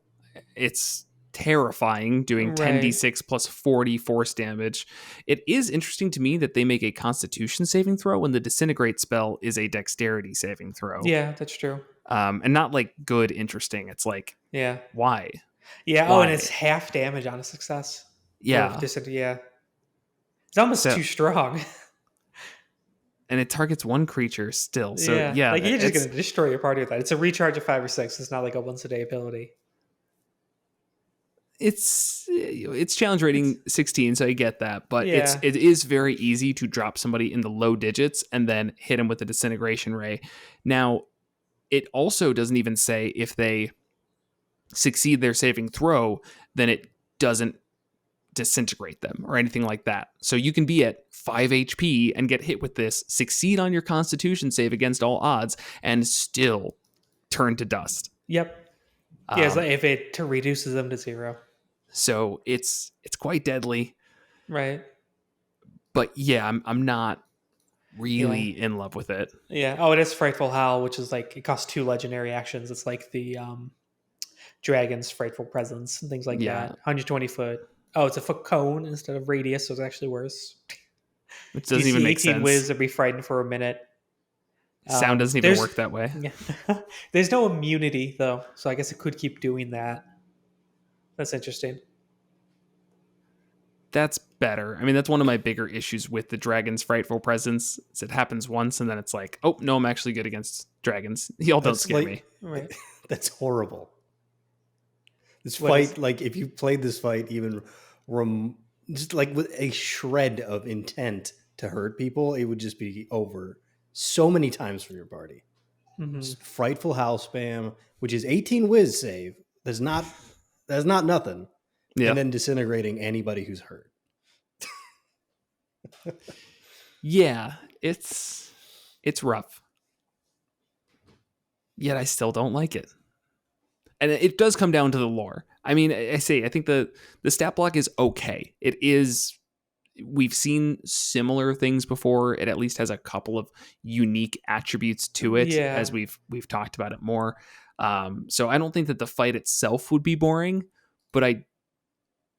It's terrifying, doing 10d6 plus 40 force damage. It is interesting to me that they make a Constitution saving throw when the Disintegrate spell is a Dexterity saving throw. Yeah, that's true. And not, like, good interesting. It's like, yeah, why? Yeah, Why? and it's half damage on a success. Yeah. Yeah. It's almost too strong. And it targets one creature still. So yeah, like you're just going to destroy your party with that. It's a recharge of 5 or 6. It's not like a once a day ability. It's challenge rating 16, so I get that, but it is very easy to drop somebody in the low digits and then hit them with a disintegration ray. Now, it also doesn't even say if they succeed their saving throw, then it doesn't disintegrate them or anything like that. So you can be at 5 HP and get hit with this, succeed on your Constitution save against all odds, and still turn to dust. Yep. Yeah, it's like if it reduces them to 0. So it's quite deadly. Right. But yeah, I'm not really in love with it. Yeah. Oh, it is Frightful Howl, which is like, it costs 2 legendary actions. It's like the Dragon's Frightful Presence and things like that. 120 foot. Oh, it's a foot cone instead of radius, so it's actually worse. Which doesn't even make sense. Wiz would be frightened for a minute. Sound doesn't even work that way. Yeah. There's no immunity, though, so I guess it could keep doing that. That's interesting. That's better. I mean, that's one of my bigger issues with the Dragon's Frightful Presence. Is it happens once, and then it's like, oh, no, I'm actually good against dragons. Y'all don't scare me. Right. That's horrible. This fight, like, if you played this fight even just like with a shred of intent to hurt people, it would just be over so many times for your party. Mm-hmm. Frightful Howl spam, which is 18 whiz save. That's not nothing. Yeah. And then disintegrating anybody who's hurt. Yeah, it's rough. Yet I still don't like it. And it does come down to the lore. I mean, I think the stat block is okay. It is, we've seen similar things before. It at least has a couple of unique attributes to it, as we've talked about it more. So I don't think that the fight itself would be boring, but I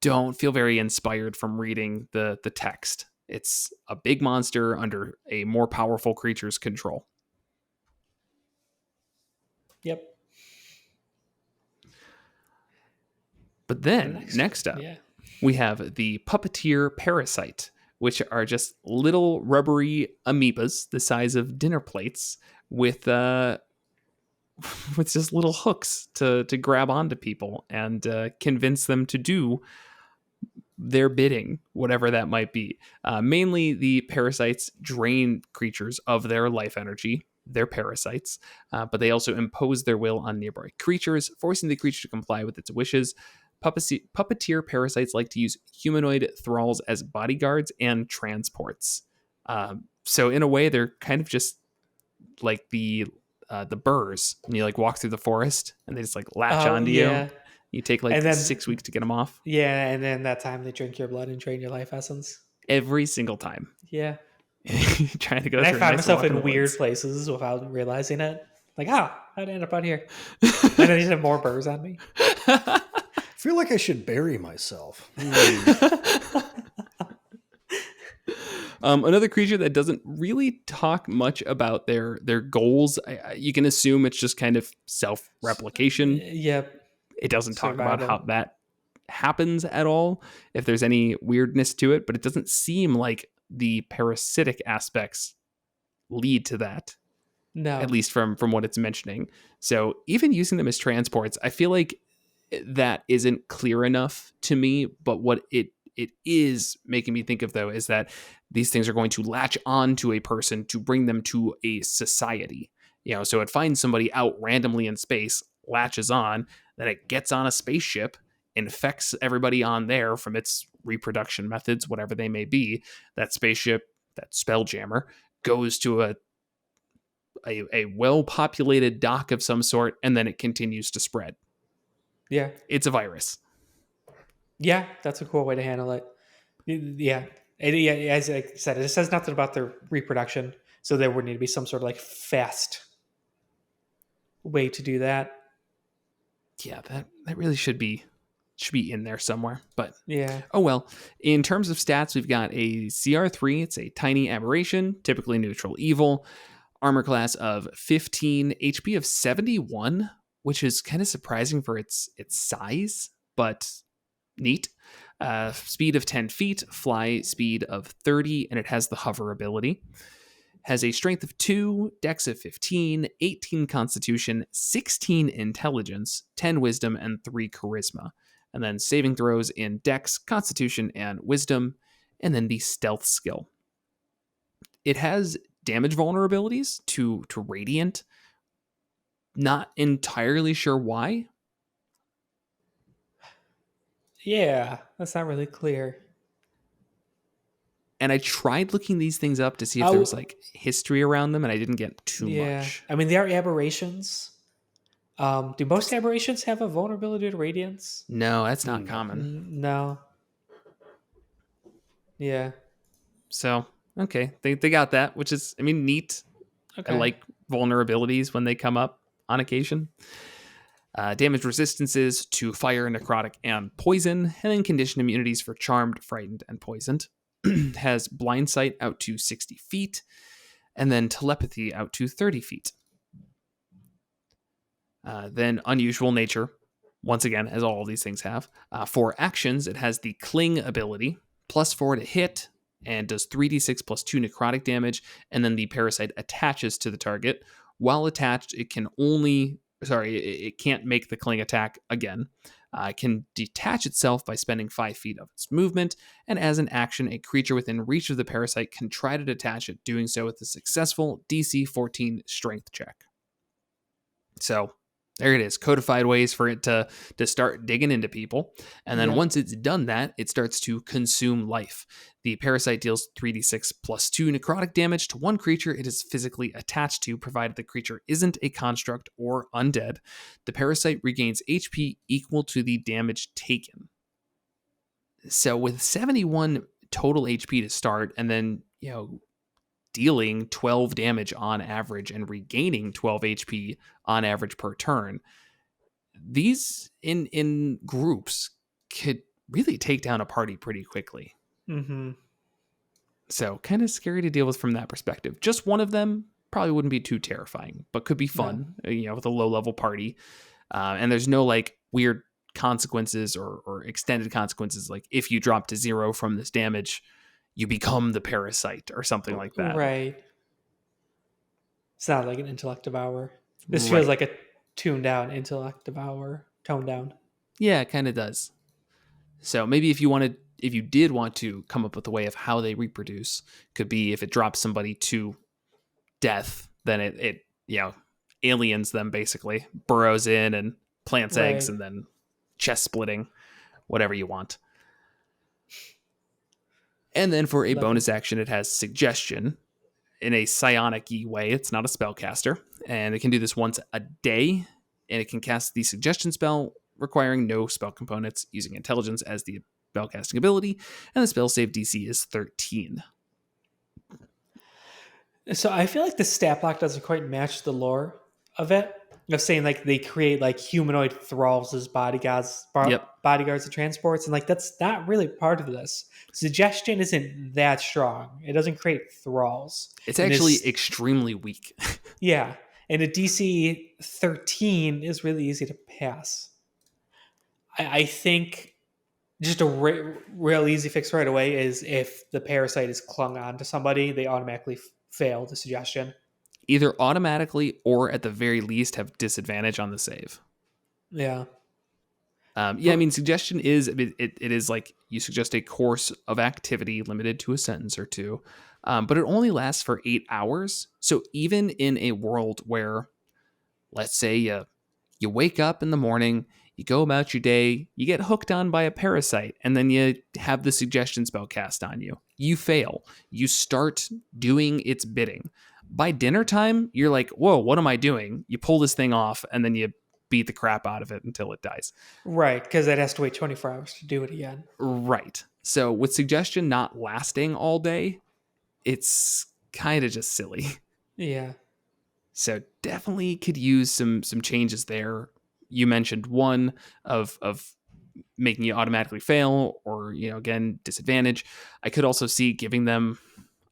don't feel very inspired from reading the text. It's a big monster under a more powerful creature's control. Yep. But then, next up, we have the Puppeteer Parasite, which are just little rubbery amoebas the size of dinner plates with just little hooks to grab onto people and convince them to do their bidding, whatever that might be. Mainly, the parasites drain creatures of their life energy. They're parasites, but they also impose their will on nearby creatures, forcing the creature to comply with its wishes. Puppeteer parasites like to use humanoid thralls as bodyguards and transports. So in a way, they're kind of just like the burrs. And you like walk through the forest and they just like latch onto you. You take like 6 weeks to get them off. Yeah, and then that time they drink your blood and drain your life essence. Every single time. Yeah. Trying to go and through I found myself in weird places without realizing it. Like, how'd I end up out here? And then I just have more burrs on me. I feel like I should bury myself. Another creature that doesn't really talk much about their goals. You can assume it's just kind of self-replication. Yep. It doesn't talk about Survival. how that happens at all, if there's any weirdness to it, but it doesn't seem like the parasitic aspects lead to that, No. at least from what it's mentioning. So even using them as transports, I feel like that isn't clear enough to me. But what it is making me think of, though, is that these things are going to latch on to a person to bring them to a society. So it finds somebody out randomly in space, latches on, then it gets on a spaceship, infects everybody on there from its reproduction methods, whatever they may be. That spaceship, that Spelljammer, goes to a well-populated dock of some sort, and then it continues to spread. Yeah. It's a virus. Yeah, that's a cool way to handle it. Yeah. As I said, it says nothing about their reproduction, so there would need to be some sort of like fast way to do that. Yeah, that really should be in there somewhere. But Yeah. oh well. In terms of stats, we've got a CR3. It's a tiny aberration, typically neutral evil. Armor class of 15, HP of 71, which is kind of surprising for its size, but neat. Speed of 10 feet, fly speed of 30, and it has the hover ability. Has a strength of 2, dex of 15, 18 constitution, 16 intelligence, 10 wisdom, and 3 charisma. And then saving throws in dex, constitution, and wisdom, and then the stealth skill. It has damage vulnerabilities to radiant. Not entirely sure why. Yeah, that's not really clear. And I tried looking these things up to see if there was like history around them, and I didn't get too much. I mean, they are aberrations. Do most aberrations have a vulnerability to radiance? No, that's not common. No. Yeah. So, okay. They got that, which is, I mean, neat. Okay. I like vulnerabilities when they come up on occasion. Damage resistances to fire, necrotic, and poison, and then condition immunities for charmed, frightened, and poisoned. Has blind sight out to 60 feet, and then telepathy out to 30 feet. Then unusual nature, once again, as all of these things have. For actions, it has the cling ability, +4 to hit, and does 3d6 plus 2 necrotic damage, and then the parasite attaches to the target. While attached, it can't make the cling attack again. It can detach itself by spending 5 feet of its movement, and as an action, a creature within reach of the parasite can try to detach it, doing so with a successful DC 14 strength check. So there it is, codified ways for it to start digging into people. And then once it's done that, it starts to consume life. The parasite deals 3d6 plus 2 necrotic damage to one creature it is physically attached to, provided the creature isn't a construct or undead. The parasite regains HP equal to the damage taken. So with 71 total HP to start, and then, dealing 12 damage on average and regaining 12 HP on average per turn, these in groups could really take down a party pretty quickly. Mm-hmm. So kind of scary to deal with from that perspective. Just one of them probably wouldn't be too terrifying, but could be fun, with a low level party. And there's no like weird consequences or extended consequences. Like if you drop to 0 from this damage, you become the parasite or something like that. Right. It's not like an intellect devour. This feels like a tuned down intellect devour, toned down. Yeah, it kind of does. So maybe if you did want to come up with a way of how they reproduce, could be if it drops somebody to death, then it aliens them, basically burrows in and plants eggs, and then chest splitting, whatever you want. And then for a bonus action, it has suggestion in a psionic-y way. It's not a spellcaster, and it can do this once a day, and it can cast the suggestion spell requiring no spell components, using intelligence as the spellcasting ability, and the spell save DC is 13. So I feel like the stat block doesn't quite match the lore of it. of saying like they create like humanoid thralls as Yep. bodyguards and transports, and like that's not really part of this. Suggestion isn't that strong. It doesn't create thralls. It's And actually it's, extremely weak. yeah, and a DC 13 is really easy to pass. I think just a real easy fix right away is if the parasite is clung on to somebody, they automatically fail the suggestion. Either automatically or at the very least have disadvantage on the save. Yeah. Yeah, I mean, suggestion is, it is like you suggest a course of activity limited to a sentence or two, but it only lasts for 8 hours. So even in a world where, let's say you wake up in the morning, you go about your day, you get hooked on by a parasite, and then you have the suggestion spell cast on you. You fail. You start doing its bidding. By dinner time, you're like, whoa, what am I doing? You pull this thing off, and then you beat the crap out of it until it dies. Right, because it has to wait 24 hours to do it again. Right. So with suggestion not lasting all day, it's kind of just silly. Yeah. So definitely could use some changes there. You mentioned one of making you automatically fail, or again, disadvantage. I could also see giving them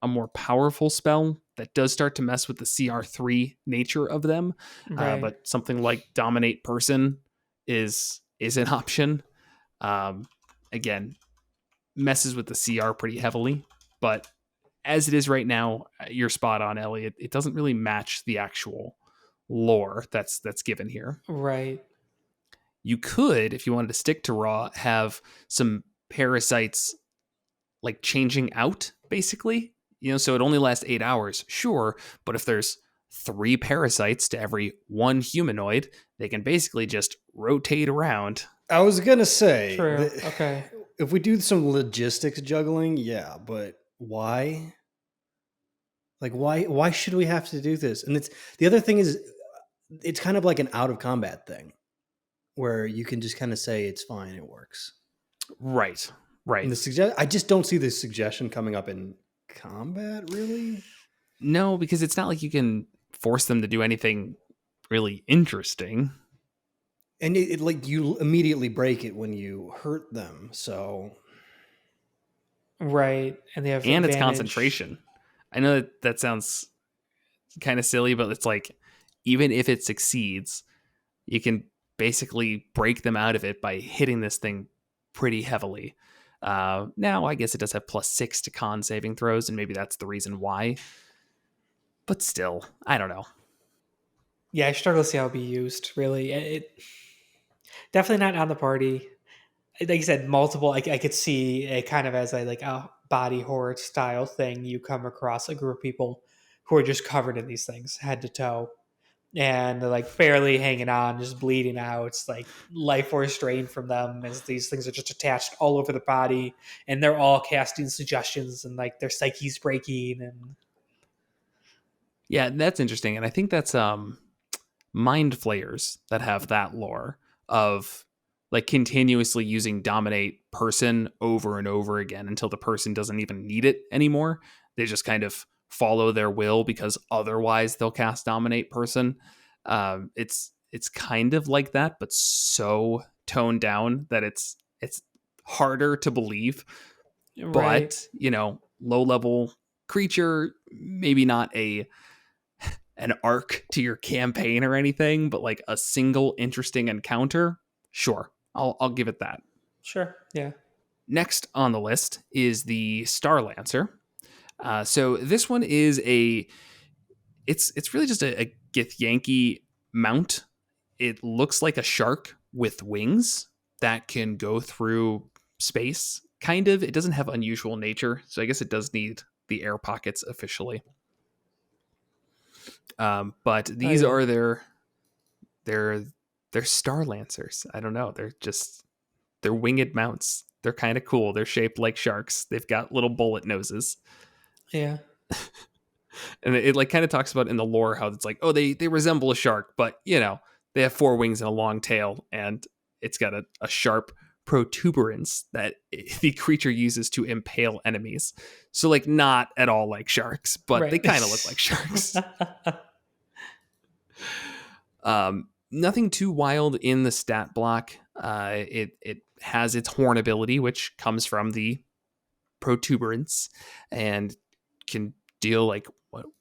a more powerful spell that does start to mess with the CR3 nature of them. Right. But something like Dominate Person is an option. Again, messes with the CR pretty heavily, but as it is right now, you're spot on, Ellie. It doesn't really match the actual lore that's given here. Right. You could, if you wanted to stick to raw, have some parasites like changing out, basically. So it only lasts 8 hours, sure, but if there's 3 parasites to every 1 humanoid, they can basically just rotate around. I was gonna say, True. Okay. If we do some logistics juggling, yeah, but why? Like, why should we have to do this? And the other thing is, it's kind of like an out of combat thing, where you can just kind of say it's fine, it works. Right. And I just don't see the suggestion coming up in combat, really. No, because it's not like you can force them to do anything really interesting. And it like you immediately break it when you hurt them, so right, and they have it's concentration. I know that sounds kind of silly, but it's like even if it succeeds, you can basically break them out of it by hitting this thing pretty heavily. Now, I guess it does have +6 to con saving throws, and maybe that's the reason why. But still, I don't know. Yeah, I struggle to see how it'd be used, really. It definitely not on the party. Like you said, multiple. I could see it kind of as a body horror style thing. You come across a group of people who are just covered in these things, head to toe, and they're like barely hanging on, just bleeding out. It's like life force drained from them as these things are just attached all over the body, and they're all casting suggestions, and like their psyche's breaking. And yeah, that's interesting, and I think that's mind flayers that have that lore of like continuously using Dominate Person over and over again until the person doesn't even need it anymore. They just kind of follow their will because otherwise they'll cast Dominate Person. It's kind of like that, but so toned down that it's harder to believe. right. But low level creature, maybe not an arc to your campaign or anything, but like a single interesting encounter, sure, I'll give it that. Sure, yeah. Next on the list is the Star Lancer. So this one is it's really just a Githyanki mount. It looks like a shark with wings that can go through space, kind of. It doesn't have unusual nature, so I guess it does need the air pockets officially. But these are their Star Lancers. I don't know. They're winged mounts. They're kind of cool. They're shaped like sharks. They've got little bullet noses. Yeah. And it like kind of talks about in the lore how it's like, oh, they resemble a shark, but they have 4 wings and a long tail, and it's got a sharp protuberance that the creature uses to impale enemies. So like not at all like sharks, but right. They kind of look like sharks. Nothing too wild in the stat block. It has its horn ability, which comes from the protuberance and can deal like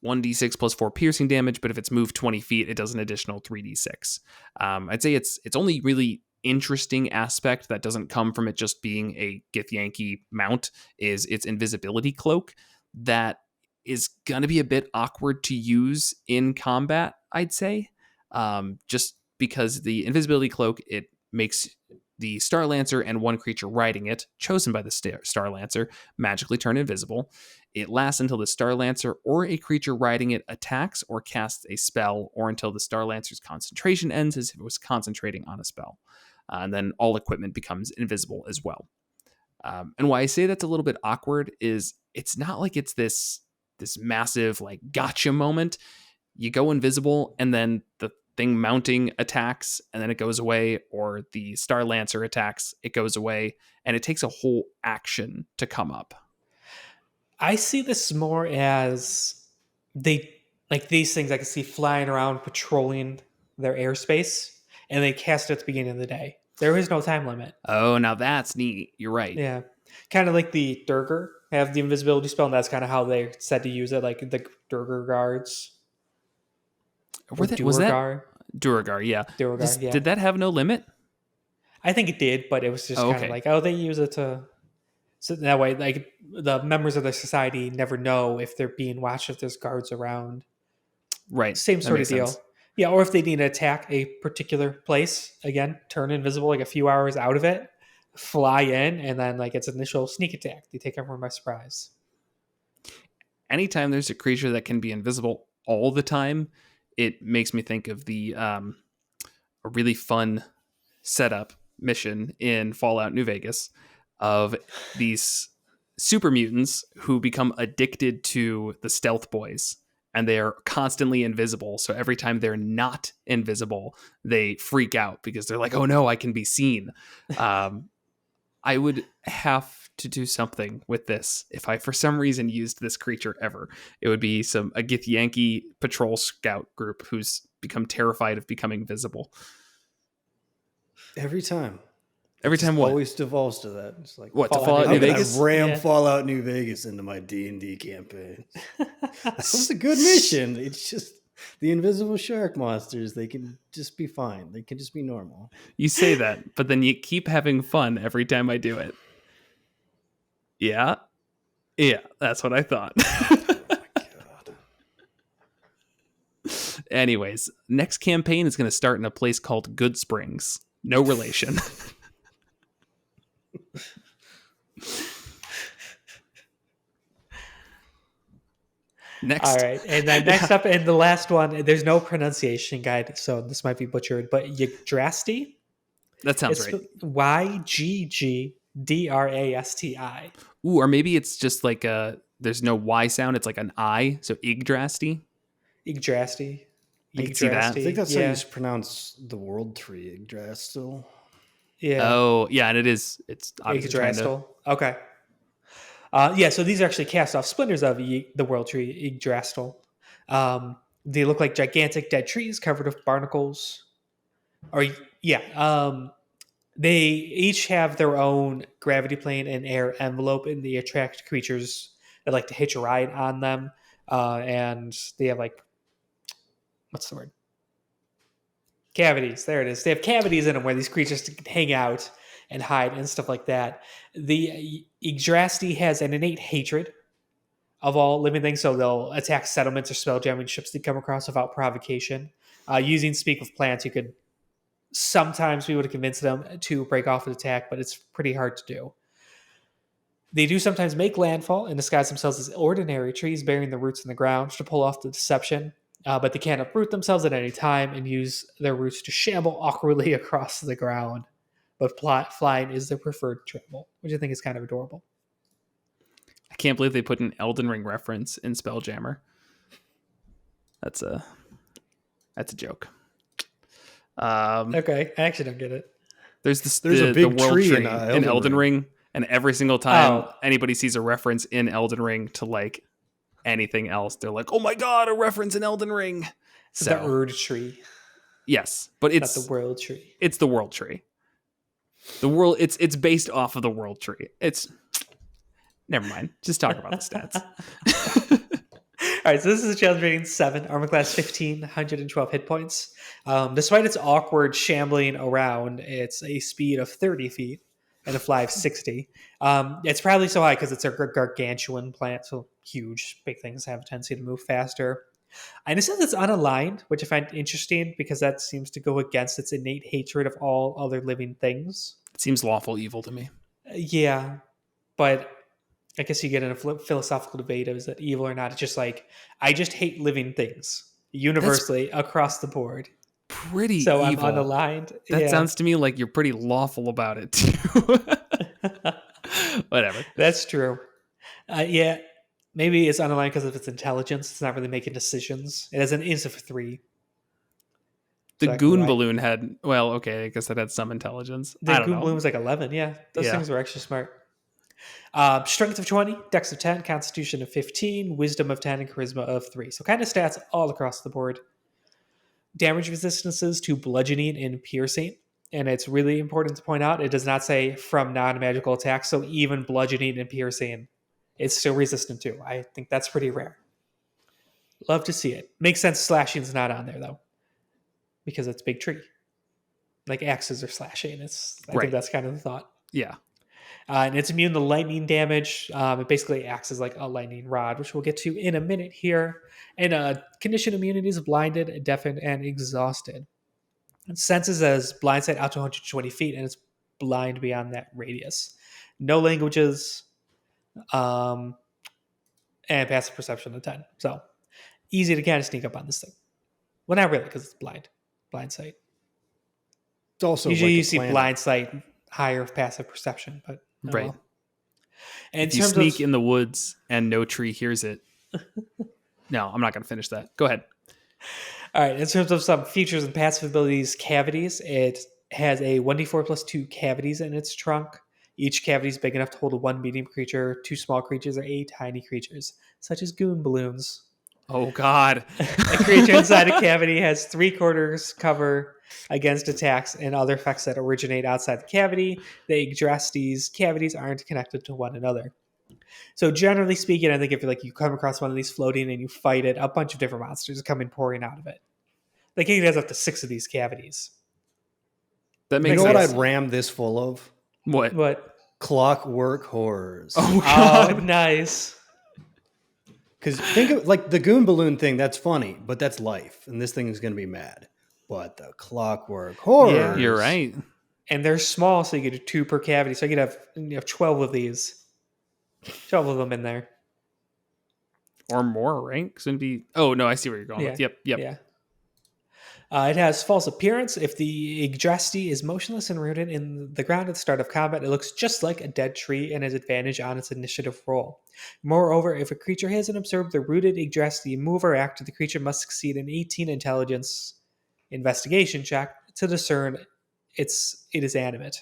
1d6 plus 4 piercing damage, but if it's moved 20 feet, it does an additional 3d6. I'd say its only really interesting aspect that doesn't come from it just being a Githyanki mount is its invisibility cloak. That is going to be a bit awkward to use in combat, I'd say. Just because the invisibility cloak, it makes the Star Lancer and one creature riding it, chosen by the Star Lancer, magically turn invisible. It lasts until the Star Lancer or a creature riding it attacks or casts a spell, or until the Star Lancer's concentration ends, as if it was concentrating on a spell. And then all equipment becomes invisible as well. And why I say that's a little bit awkward is it's not like it's this massive like gotcha moment. You go invisible and then the thing mounting attacks and then it goes away, or the Star Lancer attacks, it goes away, and it takes a whole action to come up. I see this more as they like these things I can see flying around patrolling their airspace, and they cast it at the beginning of the day. There is no time limit. Oh, now that's neat. You're right. Yeah. Kind of like the Durgar have the invisibility spell, and that's kind of how they said to use it, like the Durgar guards. Was that Duragar? Yeah. Duragar, yeah. Did that have no limit? I think it did, but it was just kind of like, they use it to... So that way, like, the members of the society never know if they're being watched, if there's guards around. Right. Same sort of deal. Sense. Yeah, or if they need to attack a particular place, again, turn invisible like a few hours out of it, fly in, and then like its initial sneak attack. They take everyone by surprise. Anytime there's a creature that can be invisible all the time, it makes me think of the a really fun setup mission in Fallout New Vegas of these super mutants who become addicted to the stealth boys, and they are constantly invisible. So every time they're not invisible, they freak out because they're like, oh no, I can be seen. I would have to do something with this if I, for some reason, used this creature ever. It would be a Githyanki patrol scout group who's become terrified of becoming visible. Every time what? Always devolves to that. It's like what, to Fallout New Vegas? Fallout New Vegas into my D&D campaign. That was a good mission. It's just the invisible shark monsters. They can just be fine. They can just be normal. You say that, but then you keep having fun every time I do it. Yeah, that's what I thought. Oh my God. Anyways, next campaign is going to start in a place called Good Springs. No relation. Next. All right. And then next up, and the last one, there's no pronunciation guide, so this might be butchered, but Egdrasti? That sounds right. Yggdrasti. Ooh, or maybe it's just like there's no Y sound, it's like an I, so Egdrasti. Yggdrasti. I can see that. I think that's how you pronounce the world tree, Yggdrasil. Yeah. Oh, yeah, and it's obviously Yggdrasil. Okay. So these are actually cast off splinters of the world tree, Yggdrasil. They look like gigantic dead trees covered with barnacles. They each have their own gravity plane and air envelope, and they attract creatures that like to hitch a ride on them. And they have what's the word? Cavities. There it is. They have cavities in them where these creatures can hang out and hide and stuff like that. The Egdrasti has an innate hatred of all living things, so they'll attack settlements or spelljamming ships they come across without provocation. Using Speak with Plants, you could sometimes be able to convince them to break off an attack, but it's pretty hard to do. They do sometimes make landfall and disguise themselves as ordinary trees, burying their roots in the ground to pull off the deception. But they can't uproot themselves at any time and use their roots to shamble awkwardly across the ground. But flying is their preferred travel, which I think is kind of adorable. I can't believe they put an Elden Ring reference in Spelljammer. That's a joke. Okay, I actually don't get it. There's a big world tree in Elden Ring, and every single time anybody sees a reference in Elden Ring to like anything else, they're like, "Oh my god, a reference in Elden Ring!" So the Erd tree. Yes, but Not the world tree. It's the world tree. The world. It's based off of the world tree. It's never mind. Just talk about the stats. All right, so this is a challenge rating 7, armor class 15, 112 hit points. Despite its awkward shambling around, it's a speed of 30 feet and a fly of 60. It's probably so high because it's a gargantuan plant, so huge, big things have a tendency to move faster. And it says it's unaligned, which I find interesting because that seems to go against its innate hatred of all other living things. It seems lawful evil to me. Yeah, but I guess you get in a philosophical debate of is that evil or not. It's just like, I just hate living things universally across the board. Pretty so evil. I'm unaligned. That sounds to me like you're pretty lawful about it too. Whatever. That's true. Yeah, maybe it's unaligned because of its intelligence. It's not really making decisions. It has an int of 3. The Goon balloon had, well, okay, I guess that had some intelligence. The Goon balloon was like 11. Yeah, those things were actually smart. Strength of 20, Dex of 10, Constitution of 15, Wisdom of 10, and Charisma of 3. So kind of stats all across the board. Damage resistances to bludgeoning and piercing. And it's really important to point out, it does not say from non-magical attacks. So even bludgeoning and piercing, it's still resistant to. I think that's pretty rare. Love to see it. Makes sense slashing's not on there, though. Because it's big tree. Like axes are slashing. I think that's kind of the thought. Yeah. And it's immune to lightning damage. It basically acts as like a lightning rod, which we'll get to in a minute here. And condition immunity is blinded, deafened, and exhausted. It senses as blind sight out to 120 feet, and it's blind beyond that radius. No languages, and passive perception of 10. So easy to kind of sneak up on this thing. Well, not really, because it's blind sight. It's also usually like you see blind sight higher passive perception, but right. Well. And if you sneak in the woods and no tree hears it. No, I'm not going to finish that. Go ahead. All right. In terms of some features and passive abilities, cavities, it has a 1d4 plus 2 cavities in its trunk. Each cavity is big enough to hold 1 medium creature, 2 small creatures, or 8 tiny creatures, such as Goon balloons. Oh, God. A creature inside a cavity has 3/4 cover against attacks and other effects that originate outside the cavity. The Egdrasti's cavities aren't connected to one another. So generally speaking, I think if you come across one of these floating and you fight it, a bunch of different monsters come in pouring out of it. The king has up to 6 of these cavities. That makes sense. What I'd ram this full of? What? Clockwork horrors. Oh, God. Oh, nice. Because think of like the Goon balloon thing, that's funny, but that's life. And this thing is going to be mad. But the Clockwork horrors. Yeah, you're right. And they're small, so you get 2 per cavity. So you could have 12 of these. 12 of them in there. Or more, right? It'd be... Oh, no, I see where you're going with. Yep. Yeah. It has false appearance. If the Egdrasti is motionless and rooted in the ground at the start of combat, it looks just like a dead tree and has advantage on its initiative roll. Moreover, if a creature hasn't observed the rooted Egdrasti move or act, the creature must succeed an 18 intelligence investigation check to discern it is animate.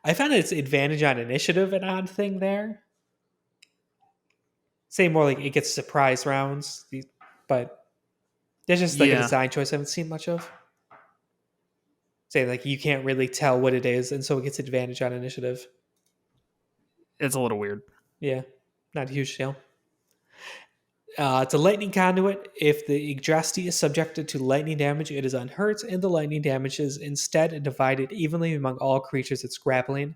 I found its advantage on initiative an odd thing there. Say more like it gets surprise rounds, but there's just like a design choice I haven't seen much of. Say like you can't really tell what it is, and so it gets advantage on initiative. It's a little weird. Yeah, not a huge deal. It's a lightning conduit. If the Egdrasti is subjected to lightning damage, it is unhurt, and the lightning damage is instead divided evenly among all creatures it's grappling.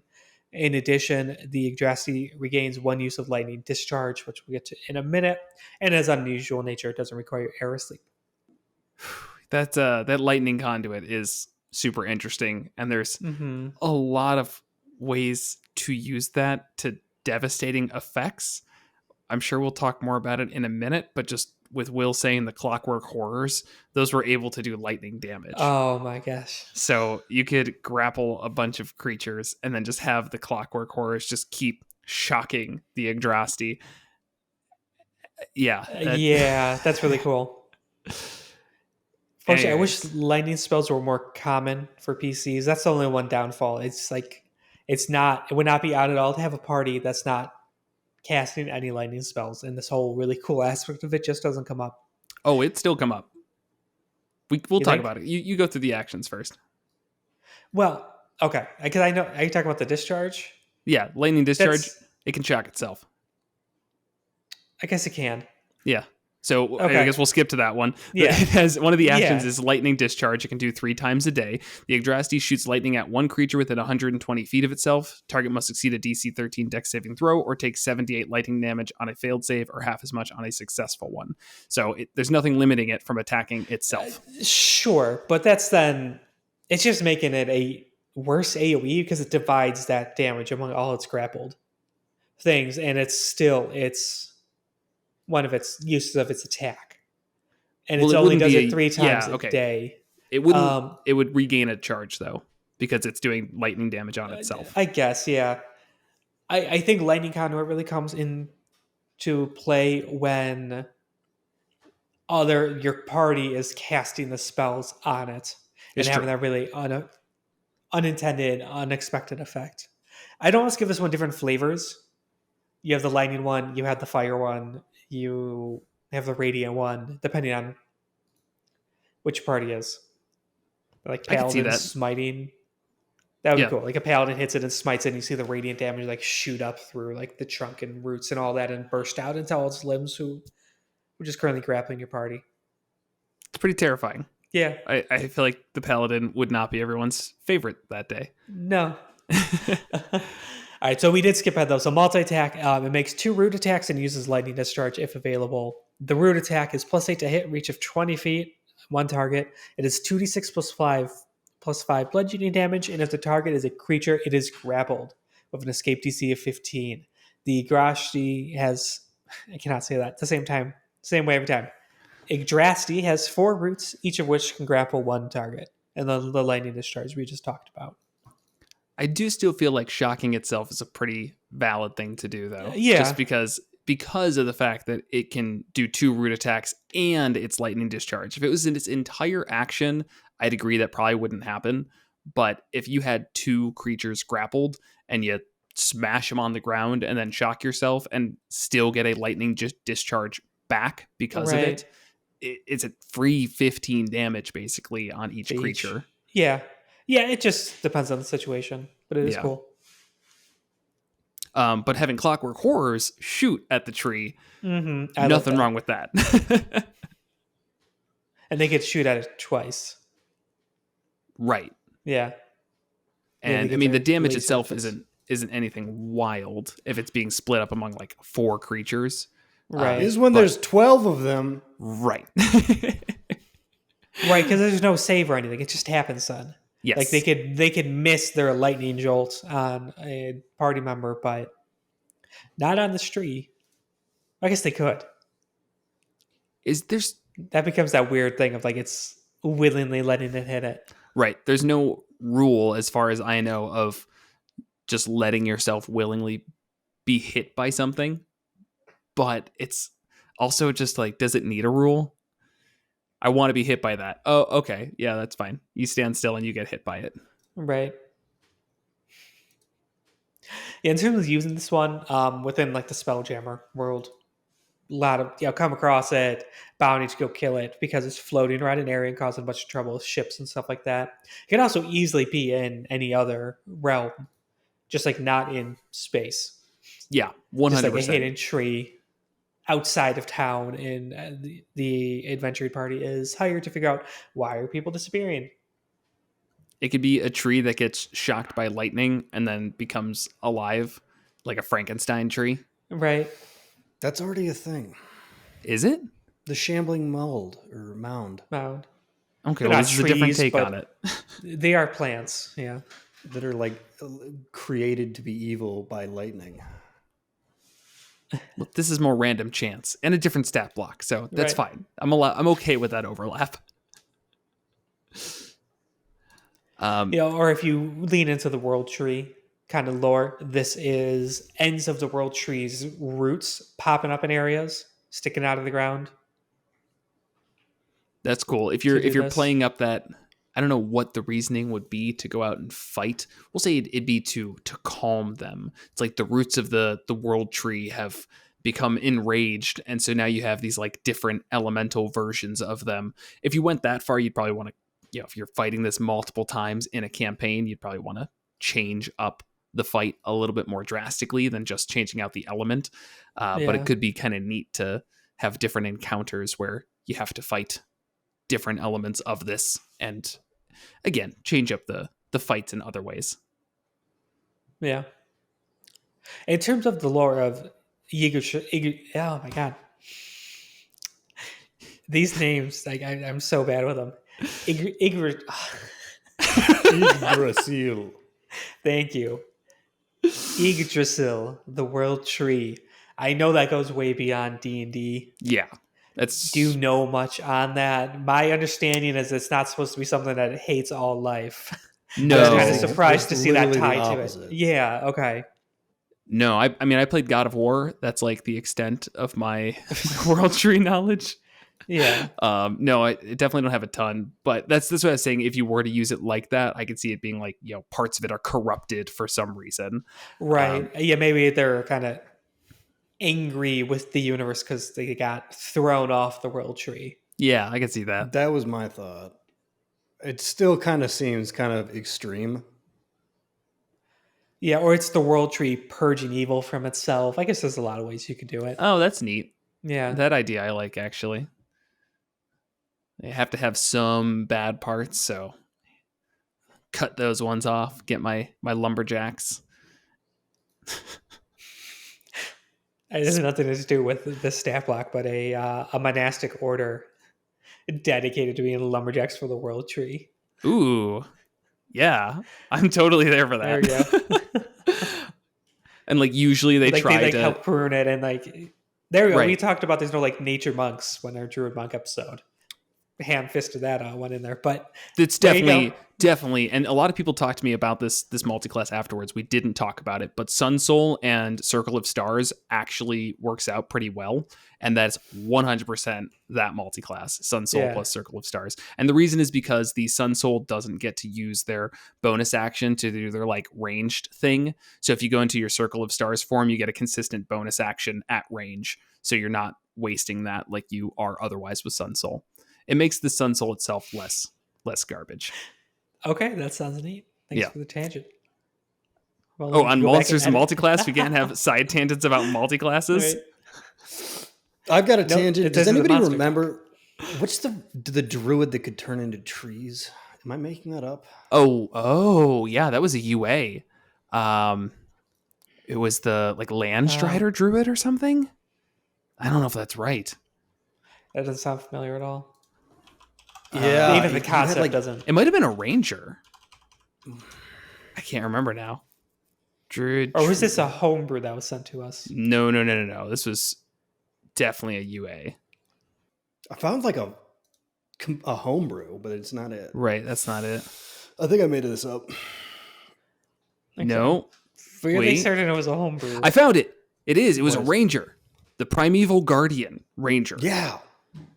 In addition, the Egdrasti regains 1 use of lightning discharge, which we'll get to in a minute, and as unusual nature, it doesn't require air or sleep. That lightning conduit is super interesting, and there's a lot of ways to use that to devastating effects. I'm sure we'll talk more about it in a minute, but just with Will saying the Clockwork horrors, those were able to do lightning damage. Oh my gosh. So you could grapple a bunch of creatures and then just have the Clockwork horrors just keep shocking the Egdrasti. Yeah. That's really cool. Unfortunately, I wish lightning spells were more common for PCs. That's the only one downfall. It's like it would not be out at all to have a party that's not casting any lightning spells, and this whole really cool aspect of it just doesn't come up. Oh, it still come up. We'll talk about it. You go through the actions first. Well, okay, because I know. Are you talking about the discharge? Yeah, lightning discharge. It can shock itself. I guess it can. Yeah. So Okay. I guess we'll skip to that one. Yeah. It has one of the actions is lightning discharge. It can do 3 times a day. The Egdrasti shoots lightning at one creature within 120 feet of itself. Target must succeed a DC 13 Dex saving throw or take 78 lightning damage on a failed save or half as much on a successful one. So there's nothing limiting it from attacking itself. Sure, but that's then it's just making it a worse AoE because it divides that damage among all its grappled things, and it's one of its uses of its attack, and it only does it 3 times a day. It wouldn't. It would regain a charge though because it's doing lightning damage on itself. I guess, yeah. I think lightning conduit really comes into play when your party is casting the spells on it and having that really unintended, unexpected effect. I'd almost give this one different flavors. You have the lightning one, you have the fire one, you have the radiant one, depending on which party is. Like paladin smiting. That would be cool. Like a paladin hits it and smites it, and you see the radiant damage like shoot up through like the trunk and roots and all that, and burst out into all its limbs. Who just currently grappling your party. It's pretty terrifying. Yeah, I feel like the paladin would not be everyone's favorite that day. No. All right, so we did skip ahead though. So multi-attack, it makes 2 root attacks and uses lightning discharge if available. The root attack is +8 to hit, reach of 20 feet, 1 target. It is 2d6 plus 5 bludgeoning damage, and if the target is a creature, it is grappled with an escape DC of 15. The Egdrasti has, I cannot say that at the same time, same way every time. Egdrasti has 4 roots, each of which can grapple 1 target, and the lightning discharge we just talked about. I do still feel like shocking itself is a pretty valid thing to do, though. Yeah. Just because of the fact that it can do 2 root attacks and its lightning discharge. If it was in its entire action, I'd agree that probably wouldn't happen. But if you had 2 creatures grappled and you smash them on the ground and then shock yourself and still get a lightning discharge back because of it, it's a free 15 damage basically on each creature. Yeah. Yeah, it just depends on the situation, but it is cool. But having Clockwork Horrors shoot at the tree, nothing wrong with that. And they get shoot at it twice. Right. Yeah. And I mean, the damage itself isn't anything wild if it's being split up among like 4 creatures. Right. This is when there's 12 of them. Right. Right, because there's no save or anything. It just happens, son. Yes. Like they could miss their lightning jolt on a party member, but not on this tree. I guess they could. That becomes that weird thing of like it's willingly letting it hit it. Right. There's no rule, as far as I know, of just letting yourself willingly be hit by something. But it's also just like, does it need a rule? I want to be hit by that. Oh, okay. Yeah, that's fine. You stand still and you get hit by it. Right. Yeah, in terms of using this one, within like the Spelljammer world, a lot of come across it, bounty to go kill it because it's floating around an area and causing a bunch of trouble with ships and stuff like that. It can also easily be in any other realm, just like not in space. Yeah, 100%. Just like a hidden tree outside of town, and the adventuring party is hired to figure out why are people disappearing. It could be a tree that gets shocked by lightning and then becomes alive, like a Frankenstein tree. Right. That's already a thing. Is it? The shambling mound. Okay, well, this is a different take on it. They are plants, yeah. That are like created to be evil by lightning. Well, this is more random chance and a different stat block, so that's fine. I'm okay with that overlap. Or if you lean into the world tree kind of lore, this is ends of the world tree's roots popping up in areas, sticking out of the ground. That's cool. If you're playing up that, I don't know what the reasoning would be to go out and fight. We'll say it'd be to calm them. It's like the roots of the world tree have become enraged, and so now you have these like different elemental versions of them. If you went that far, you'd probably want to, if you're fighting this multiple times in a campaign, you'd probably want to change up the fight a little bit more drastically than just changing out the element. But it could be kind of neat to have different encounters where you have to fight different elements of this, and again, change up the fights in other ways. Yeah. In terms of the lore of oh my god, these names, like I'm so bad with them. Yggdrasil. Thank you. Yggdrasil, the world tree. I know that goes way beyond D&D. Yeah. Do you know much on that? My understanding is it's not supposed to be something that hates all life. No. I was kind of surprised to see that literally tied the to it. opposite. Yeah, okay. No, I mean, I played God of War. That's like the extent of my world tree knowledge. Yeah. No, I definitely don't have a ton, but that's what I was saying. If you were to use it like that, I could see it being like, parts of it are corrupted for some reason. Right. Yeah, maybe they're kind of angry with the universe because they got thrown off the world tree. Yeah, I can see that. That was my thought. It still kind of seems kind of extreme. Yeah, or it's the world tree purging evil from itself. I guess there's a lot of ways you could do it. Oh, that's neat. Yeah. That idea I like, actually. They have to have some bad parts, so cut those ones off, get my lumberjacks. It has nothing to do with the staff block, but a monastic order dedicated to being lumberjacks for the world tree. Ooh, yeah, I'm totally there for that. There you go. And like usually they try they to help prune it, and like there we go. Right. We talked about there's no like nature monks when our druid monk episode. Ham-fisted that one in there, but it's definitely, and a lot of people talked to me about this multi-class afterwards. We didn't talk about it, but Sun Soul and Circle of Stars actually works out pretty well, and that's 100% that multi-class, Sun Soul plus Circle of Stars. And the reason is because the Sun Soul doesn't get to use their bonus action to do their like ranged thing. So if you go into your Circle of Stars form, you get a consistent bonus action at range, so you're not wasting that like you are otherwise with Sun Soul. It makes the Sun Soul itself less garbage. Okay, that sounds neat. Thanks for the tangent. Well, on Monsters and Multiclass, we can't have side tangents about multiclasses. Right. I've got a tangent. Does anybody monster. remember what's the druid that could turn into trees? Am I making that up? Oh, yeah, that was a UA. It was the like Landstrider druid or something. I don't know if that's right. That doesn't sound familiar at all. Yeah, even the concept doesn't. It might have been a ranger. I can't remember now. Druid. Or was this a homebrew that was sent to us? No. This was definitely a UA. I found like a homebrew, but it's not it. Right, that's not it. I think I made this up. No. Really certain it was a homebrew. I found it. It is. It was a ranger. The Primeval Guardian Ranger. Yeah.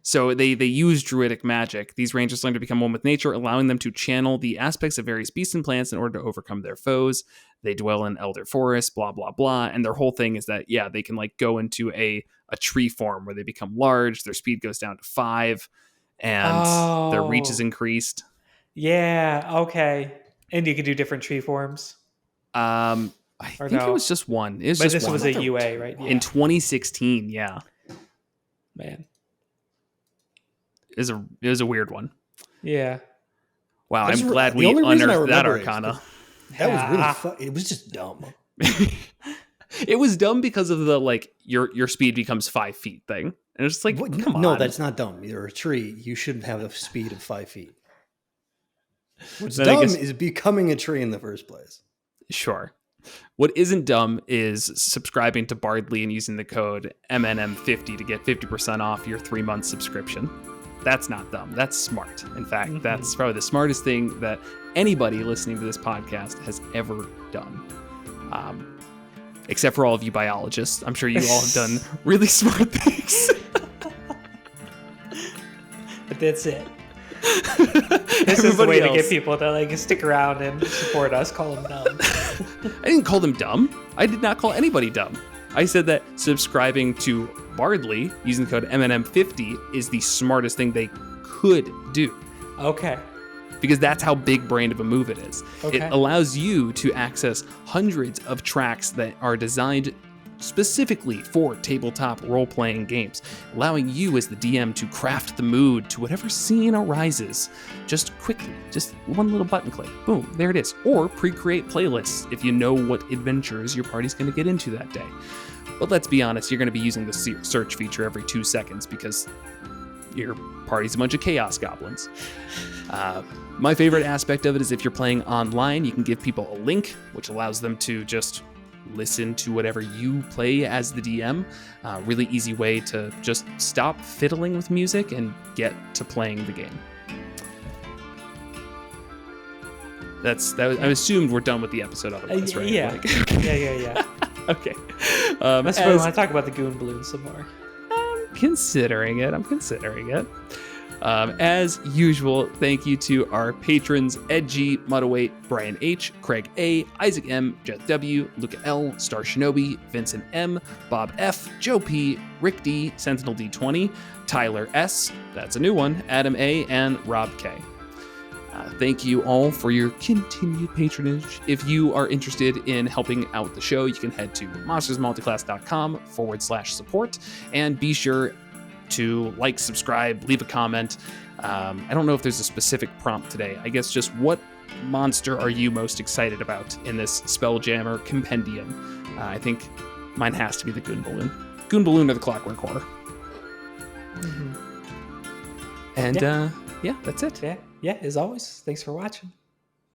So they use druidic magic. These rangers learn to become one with nature, allowing them to channel the aspects of various beasts and plants in order to overcome their foes. They dwell in elder forests, blah, blah, blah. And their whole thing is that, they can like go into a tree form where they become large. Their speed goes down to 5 and their reach is increased. Yeah. Okay. And you can do different tree forms. I think it was just one. It was but just this one. was a UA, right? Yeah. In 2016, yeah. Man. It was a weird one. Yeah. Wow, I'm glad we unearthed that arcana. That was really fun. It was just dumb. It was dumb because of the like your speed becomes 5 feet thing. And it's just like, come on. No, that's not dumb. You're a tree. You shouldn't have a speed of 5 feet. What's dumb is becoming a tree in the first place. Sure. What isn't dumb is subscribing to Bardly and using the code MNM50 to get 50% off your 3-month subscription. That's not dumb. That's smart. In fact, that's probably the smartest thing that anybody listening to this podcast has ever done. Except for all of you biologists. I'm sure you all have done really smart things. But that's it. This is the way to get people to like stick around and support us. Call them dumb. I didn't call them dumb. I did not call anybody dumb. I said that subscribing to Bardly using the code MNM50 is the smartest thing they could do. Okay. Because that's how big brained of a move it is. Okay. It allows you to access hundreds of tracks that are designed specifically for tabletop role-playing games, allowing you as the DM to craft the mood to whatever scene arises just quickly, just one little button click, boom, there it is. Or pre-create playlists if you know what adventures your party's going to get into that day. But let's be honest, you're going to be using the search feature every 2 seconds because your party's a bunch of chaos goblins. My favorite aspect of it is if you're playing online, you can give people a link, which allows them to just listen to whatever you play as the DM. Really easy way to just stop fiddling with music and get to playing the game. I assumed we're done with the episode otherwise, right? Yeah. Yeah. Okay. That's why I want to talk about the Goon balloon some more. I'm considering it. As usual, thank you to our patrons, Ed G, Muddawait, Brian H, Craig A, Isaac M, Jeff W, Luca L, Star Shinobi, Vincent M, Bob F, Joe P, Rick D, Sentinel D20, Tyler S, that's a new one, Adam A, and Rob K. Thank you all for your continued patronage. If you are interested in helping out the show, you can head to monstersmulticlass.com/support and be sure to like, subscribe, leave a comment. I don't know if there's a specific prompt today. I guess just what monster are you most excited about in this Spelljammer Compendium? I think mine has to be the Goon Balloon. Goon Balloon or the Clockwork Horror. Mm-hmm. And yeah, that's it. Yeah, as always, thanks for watching.